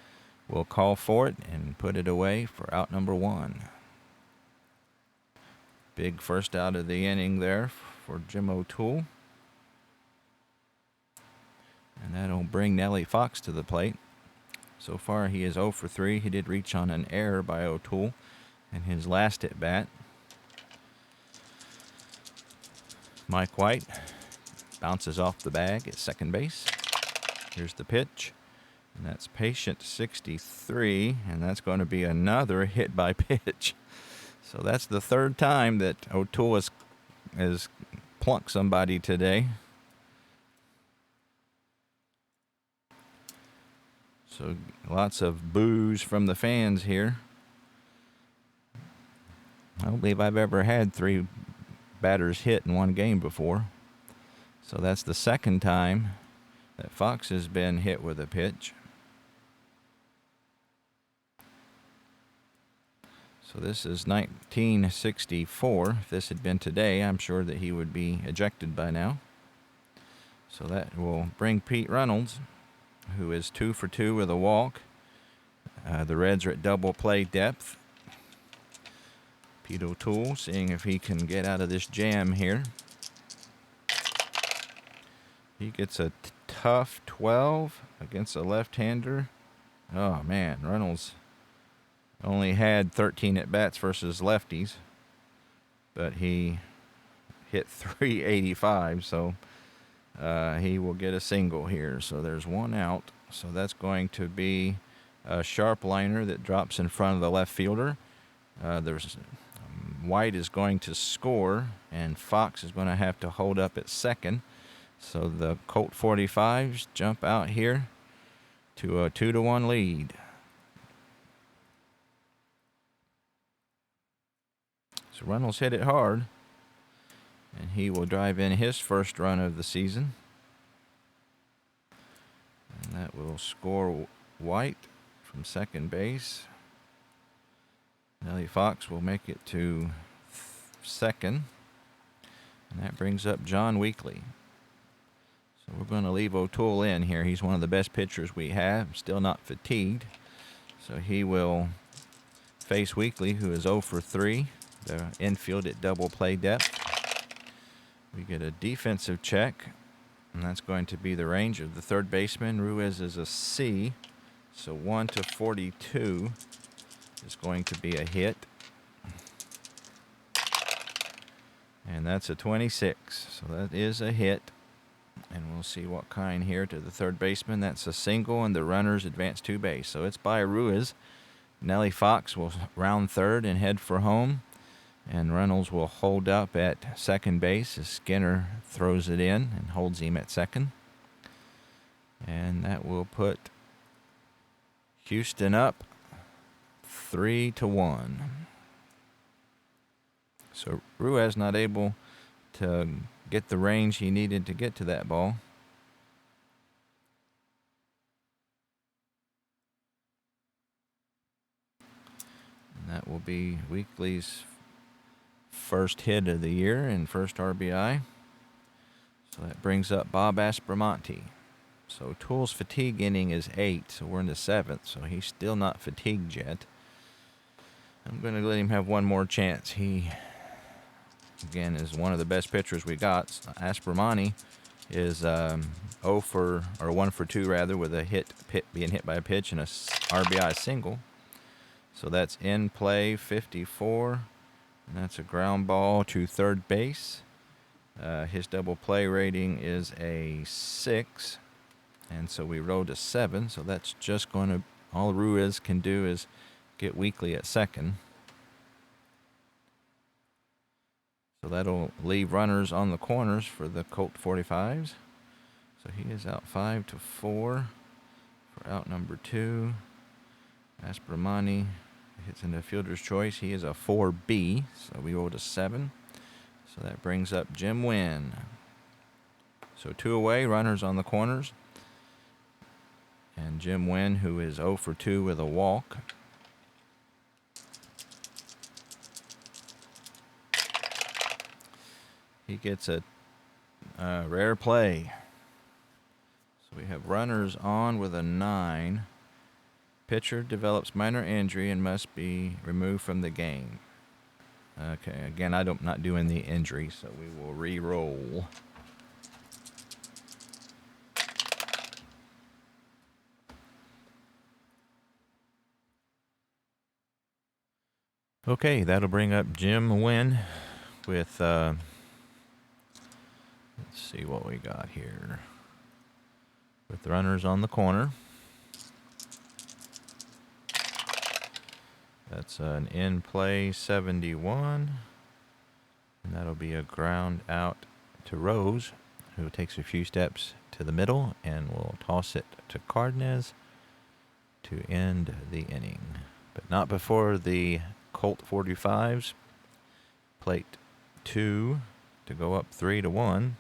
will call for it and put it away for out number 1. Big first out of the inning there for Jim O'Toole. And that'll bring Nellie Fox to the plate. So far, he is 0 for 3. He did reach on an error by O'Toole in his last at bat. Mike White bounces off the bag at second base. Here's the pitch, and that's patient 63, and that's going to be another hit by pitch. So that's the third time that O'Toole has plunked somebody today. So lots of boos from the fans here. I don't believe I've ever had 3 batters hit in one game before. So that's the second time that Fox has been hit with a pitch. So this is 1964. If this had been today, I'm sure that he would be ejected by now. So that will bring Pete Reynolds, who is 2 for 2 with a walk. The Reds are at double play depth. Pete O'Toole seeing if he can get out of this jam here. He gets a tough 12 against a left-hander. Oh, man. Reynolds only had 13 at-bats versus lefties, but he hit 385, so he will get a single here. So there's one out. So that's going to be a sharp liner that drops in front of the left fielder. White is going to score, and Fox is going to have to hold up at second. So the Colt 45's jump out here to a 2-1 lead. So Reynolds hit it hard, and he will drive in his first run of the season. And that will score White from second base. Nellie Fox will make it to second. And that brings up John Weekly. So we're going to leave O'Toole in here. He's one of the best pitchers we have. Still not fatigued. So he will face Weekly, who is 0 for 3. The infield at double play depth. We get a defensive check, and that's going to be the range of the third baseman. Ruiz is a C, so 1 to 42 is going to be a hit. And that's a 26, so that is a hit. And we'll see what kind here to the third baseman. That's a single, and the runners advance to base. So it's by Ruiz. Nellie Fox will round third and head for home. And Reynolds will hold up at second base as Skinner throws it in and holds him at second. And that will put Houston up 3-1. So Ruiz not able to get the range he needed to get to that ball. And that will be Weekly's first hit of the year and first RBI. So that brings up Bob Aspromonte. So Toole's fatigue inning is 8, so we're in the 7th, so he's still not fatigued yet. I'm going to let him have one more chance. He, again, is one of the best pitchers we got. Aspromonte is 1 for 2 rather, with a being hit by a pitch and a RBI single. So that's in play 54. And that's a ground ball to third base. His double play rating is a 6. And so we rolled a 7. So that's just going to, all Ruiz can do is get Weekly at second. So that'll leave runners on the corners for the Colt 45's. So he is out 5-4 for out number 2. Aspromonte hits into fielder's choice. He is a 4B, so we rolled a 7. So that brings up Jim Nguyen. So 2 away, runners on the corners. And Jim Nguyen, who is 0 for 2 with a walk. He gets a rare play. So we have runners on with a 9. Pitcher develops minor injury and must be removed from the game. Okay, again, I'm not doing the injury, so we will re-roll. Okay, that'll bring up Jim Nguyen with, let's see what we got here. With runners on the corner. That's an in-play 71. And that'll be a ground out to Rose, who takes a few steps to the middle and will toss it to Cardenas to end the inning. But not before the Colt 45's plate 2 to go up 3-1.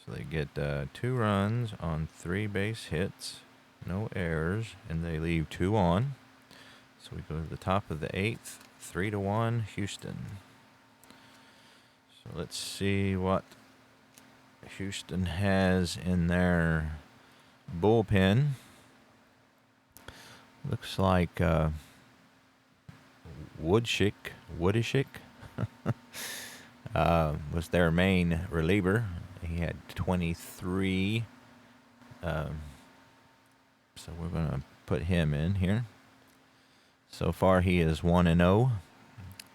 So they get 2 runs on 3 base hits, no errors, and they leave 2 on. So we go to the top of the 8th, 3-1 Houston. So let's see what Houston has in their bullpen. Looks like Woodishick was their main reliever. He had 23. So we're going to put him in here. So far, he is 1-0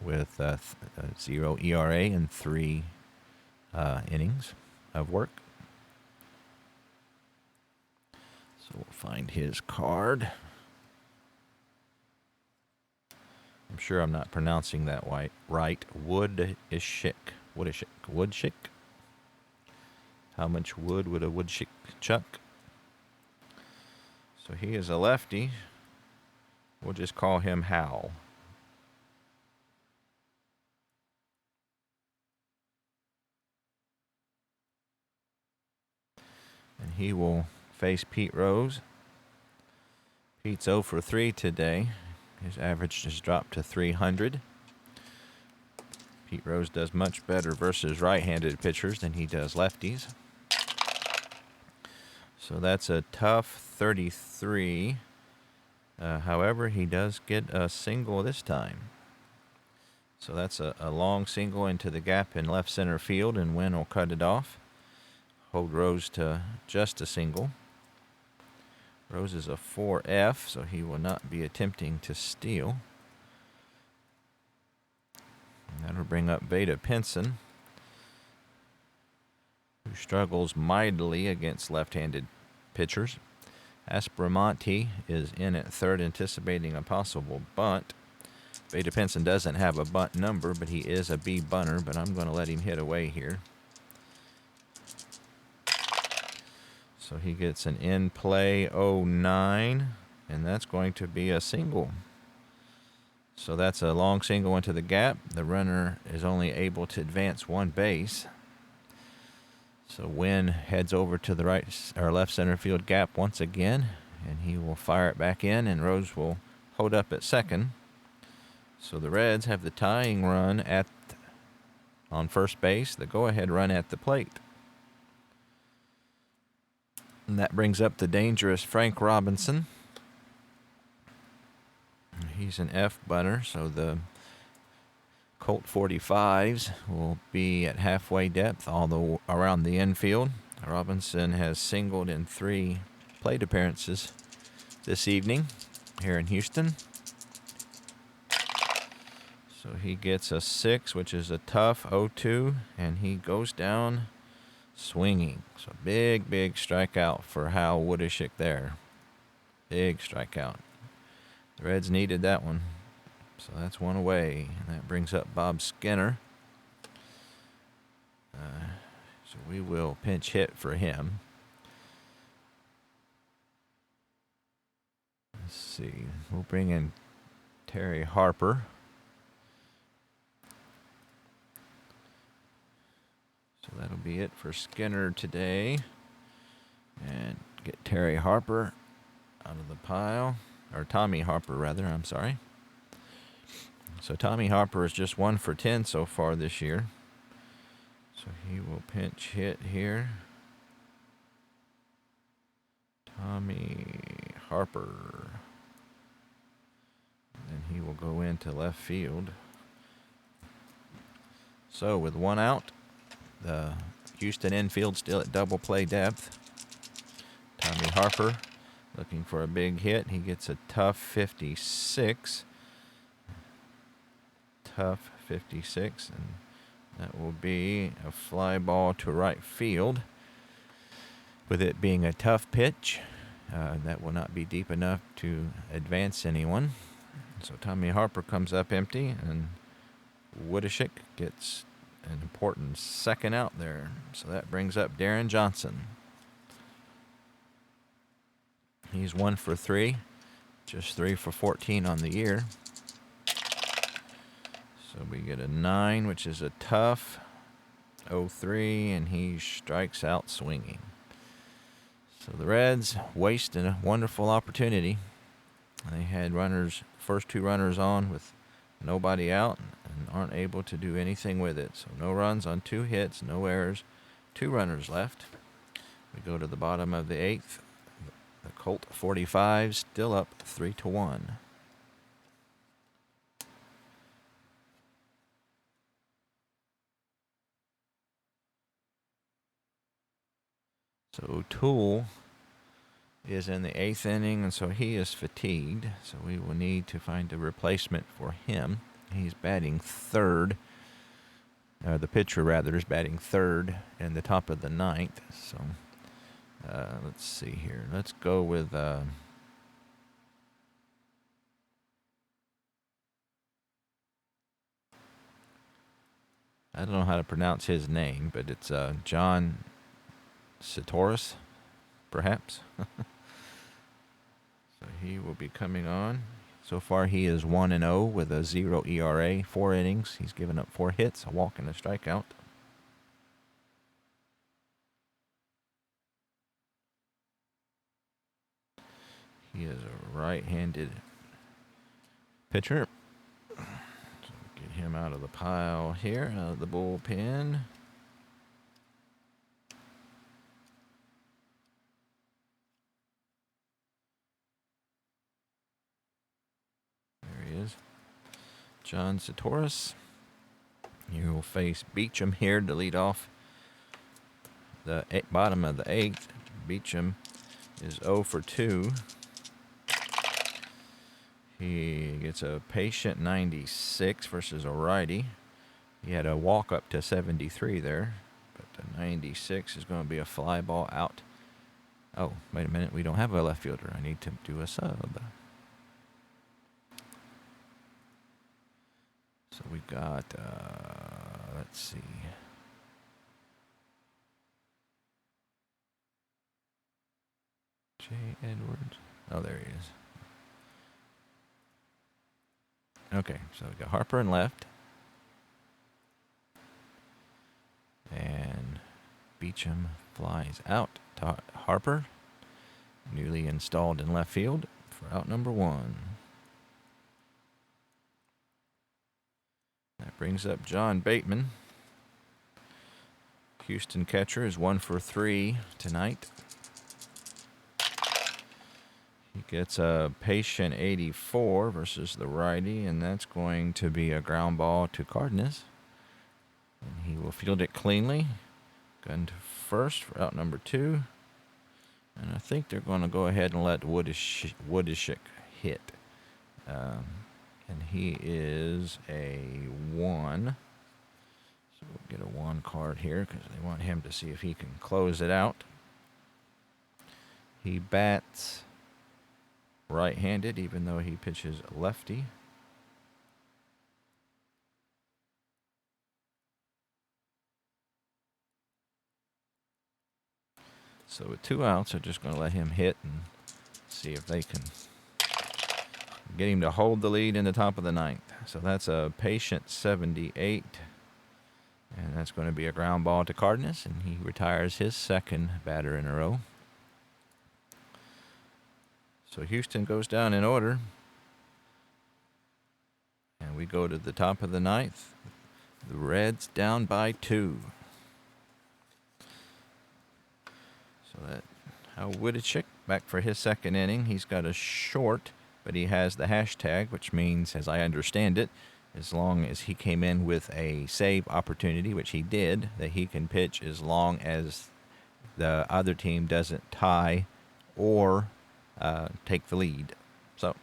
with 0 ERA and 3 innings of work. So we'll find his card. I'm sure I'm not pronouncing that right. Woodishick. How much wood would a woodchick chuck? So he is a lefty. We'll just call him Hal. And he will face Pete Rose. Pete's 0 for 3 today. His average just dropped to 300. Pete Rose does much better versus right-handed pitchers than he does lefties. So that's a tough 33. However, he does get a single this time. So that's a long single into the gap in left center field, and Nguyen will cut it off. Hold Rose to just a single. Rose is a 4F, so he will not be attempting to steal. And that'll bring up Veda Pinson, who struggles mightily against left-handed pitchers. Aspromonte is in at third, anticipating a possible bunt. Veda Pinson doesn't have a bunt number, but he is a B bunter, but I'm going to let him hit away here. So he gets an in-play 09, and that's going to be a single. So that's a long single into the gap. The runner is only able to advance one base. So Nguyen heads over to the right or left center field gap once again, and he will fire it back in, and Rose will hold up at second. So the Reds have the tying run on first base, the go-ahead run at the plate. And that brings up the dangerous Frank Robinson. He's an F bunter, so the Colt 45's will be at halfway depth all around the infield. Robinson has singled in 3 plate appearances this evening here in Houston. So he gets a 6, which is a tough 0-2, and he goes down swinging. So big strikeout for Hal Woodishick there. Big strikeout. The Reds needed that one. So that's one away. And that brings up Bob Skinner. So we will pinch hit for him. Let's see. We'll bring in Terry Harper. So that'll be it for Skinner today. And get Terry Harper out of the pile. Or Tommy Harper, rather. I'm sorry. So Tommy Harper is just 1 for 10 so far this year. So he will pinch hit here. Tommy Harper. And he will go into left field. So with 1 out, the Houston infield still at double play depth. Tommy Harper looking for a big hit. He gets a tough 56. Tough 56, and that will be a fly ball to right field. With it being a tough pitch, that will not be deep enough to advance anyone. So Tommy Harper comes up empty, and Woodishick gets an important second out there. So that brings up Darren Johnson. He's 1 for 3, just 3 for 14 on the year. So we get a 9, which is a tough 0-3, and he strikes out swinging. So the Reds wasted a wonderful opportunity. They had first 2 runners on with nobody out, and aren't able to do anything with it. So no runs on 2 hits, no errors, 2 runners left. We go to the bottom of the 8th. Colt 45's still up 3-1. So Toole is in the 8th inning, and so he is fatigued. So we will need to find a replacement for him. He's batting third. The pitcher, rather, is batting third in the top of the 9th. So let's see here. Let's go with... I don't know how to pronounce his name, but it's John Satoris, perhaps. So he will be coming on. So far, he is 1-0 with a 0 ERA, 4 innings. He's given up 4 hits, a walk, and a strikeout. He is a right-handed pitcher. So get him out of the pile here, out of the bullpen. There he is. John Satoris. You will face Beecham here to lead off the bottom of the 8th. Beecham is 0 for 2. He gets a patient 96 versus a righty. He had a walk up to 73 there, but the 96 is going to be a fly ball out. Oh, wait a minute. We don't have a left fielder. I need to do a sub. So we got, let's see. Jay Edwards. Oh, there he is. Okay, so we got Harper in left. And Beecham flies out to Harper. Newly installed in left field for out number 1. That brings up John Bateman. Houston catcher is 1 for 3 tonight. He gets a patient 84 versus the righty, and that's going to be a ground ball to Cardenas. And he will field it cleanly. Gun to first for out number 2. And I think they're going to go ahead and let Woodishik hit. And he is a 1. So we'll get a 1 card here because they want him to see if he can close it out. He bats right-handed, even though he pitches lefty. So with 2 outs, they're just going to let him hit and see if they can get him to hold the lead in the top of the 9th. So that's a patient 78. And that's going to be a ground ball to Cardenas, and he retires his 2nd batter in a row. So Houston goes down in order. And we go to the top of the 9th. The Reds down by 2. So that Hal Woodishik back for his 2nd inning. He's got a short, but he has the hashtag, which means, as I understand it, as long as he came in with a save opportunity, which he did, that he can pitch as long as the other team doesn't tie or take the lead. So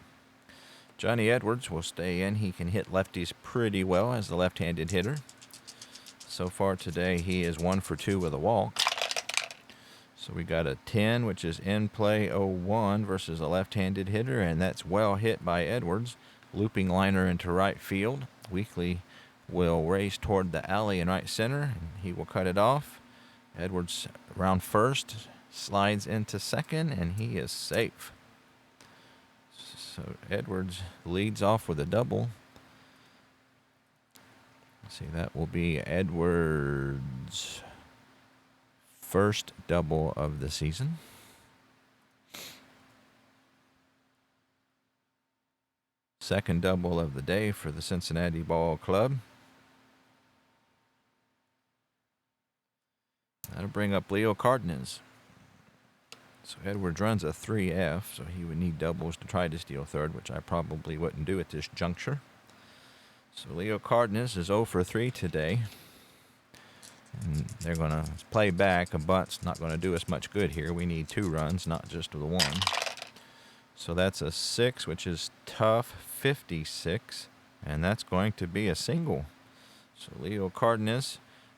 Johnny Edwards will stay in. He can hit lefties pretty well as the left-handed hitter. So far today, he is 1 for 2 with a walk. So we got a 10, which is in play 0-1 versus a left-handed hitter, and that's well hit by Edwards. Looping liner into right field. Weekly will race toward the alley in right center, and he will cut it off. Edwards around first, slides into 2nd, and he is safe. So Edwards leads off with a double. Let's see, that will be Edwards' 1st double of the season. Second double of the day for the Cincinnati Ball Club. That'll bring up Leo Cardenas. So Edwards runs a 3F, so he would need doubles to try to steal third, which I probably wouldn't do at this juncture. So Leo Cardenas is 0 for 3 today. And they're going to play back. A bunt's not going to do us much good here. We need 2 runs, not just the 1. So that's a 6, which is tough, 56. And that's going to be a single. So Leo Cardenas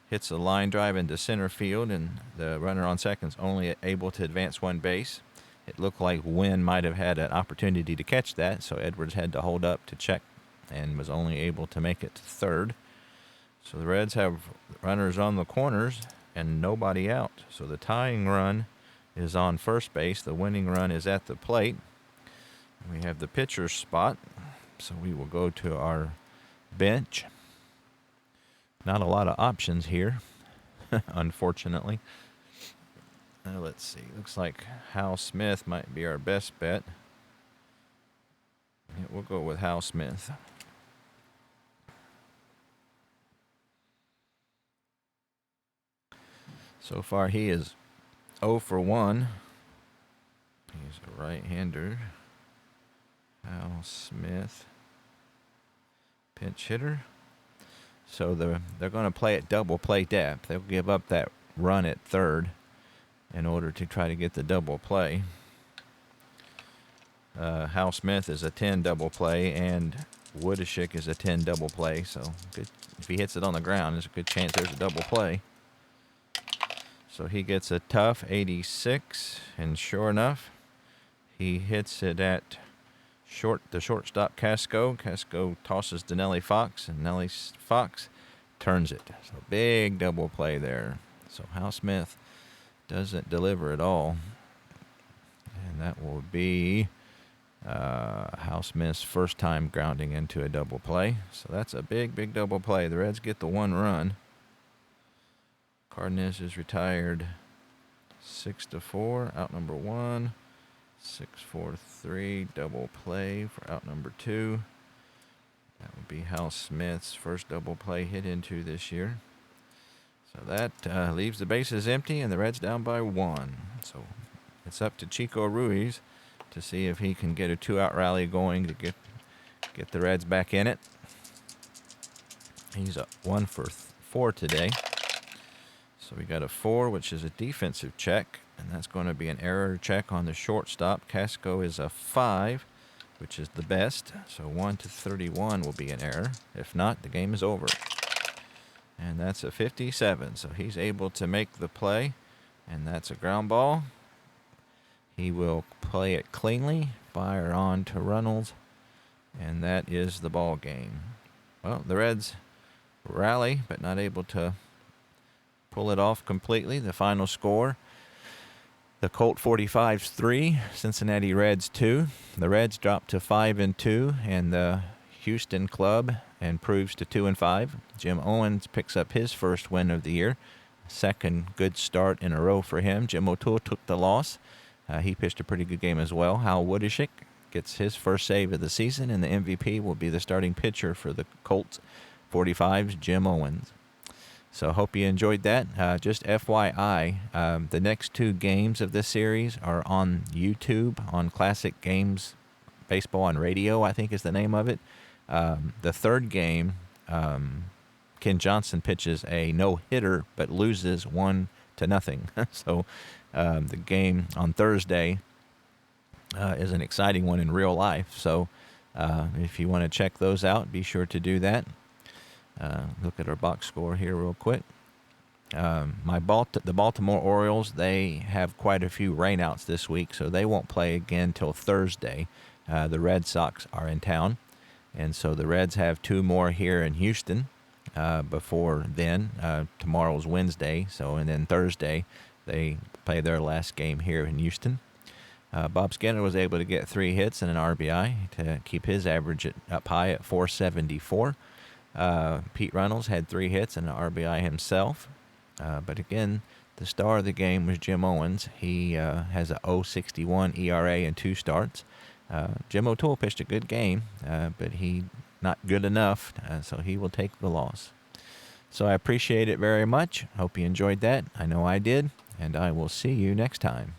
hits a line drive into center field, and the runner on second's only able to advance 1 base. It looked like Nguyen might have had an opportunity to catch that, so Edwards had to hold up to check and was only able to make it to third. So the Reds have runners on the corners and nobody out. So the tying run is on first base. The winning run is at the plate. We have the pitcher's spot, so we will go to our bench. Not a lot of options here, unfortunately. Now let's see. Looks like Hal Smith might be our best bet. Yeah, we'll go with Hal Smith. So far, he is 0 for 1. He's a right-hander. Hal Smith, pinch hitter. So they're going to play at double play depth. They'll give up that run at third in order to try to get the double play. Hal Smith is a 10 double play, and Woodishick is a 10 double play. So good, if he hits it on the ground, there's a good chance there's a double play. So he gets a tough 86, and sure enough, he hits it at the shortstop Casco. Casco tosses to Nellie Fox, and Nellie Fox turns it. So big double play there. So Hal Smith doesn't deliver at all. And that will be Hal Smith's first time grounding into a double play. So that's a big double play. The Reds get the 1 run. Cardenas is retired 6-4, out number 1. 6-4-3, double play for out number 2. That would be Hal Smith's first double play hit into this year. So that leaves the bases empty, and the Reds down by 1. So it's up to Chico Ruiz to see if he can get a 2-out rally going to get the Reds back in it. He's 1 for 4 today. So we got a 4, which is a defensive check, and that's going to be an error check on the shortstop. Casco is a 5, which is the best. So 1 to 31 will be an error. If not, the game is over. And that's a 57. So he's able to make the play, and that's a ground ball. He will play it cleanly, fire on to Reynolds, and that is the ball game. Well, the Reds rally, but not able to pull it off completely. The final score: the Colt 45's 3, Cincinnati Reds 2. The Reds drop to 5-2, and the Houston club improves to 2-5. Jim Owens picks up his first win of the year. Second good start in a row for him. Jim O'Toole took the loss. He pitched a pretty good game as well. Hal Woodishick gets his first save of the season, and the MVP will be the starting pitcher for the Colts 45's, Jim Owens. So I hope you enjoyed that. Just FYI, the next 2 games of this series are on YouTube on Classic Games Baseball on Radio, I think is the name of it. The third game, Ken Johnson pitches a no-hitter but loses 1-0. So the game on Thursday is an exciting one in real life. So if you want to check those out, be sure to do that. Look at our box score here real quick. The Baltimore Orioles, they have quite a few rainouts this week, so they won't play again till Thursday. The Red Sox are in town, and so the Reds have 2 more here in Houston before then. Tomorrow's Wednesday, and then Thursday they play their last game here in Houston. Bob Skinner was able to get 3 hits and an RBI to keep his average up high at 474. Pete Reynolds had 3 hits and an RBI himself. But again, the star of the game was Jim Owens. He has a 0.61 ERA in 2 starts. Jim O'Toole pitched a good game, but he not good enough, so he will take the loss. So I appreciate it very much. Hope you enjoyed that. I know I did, and I will see you next time.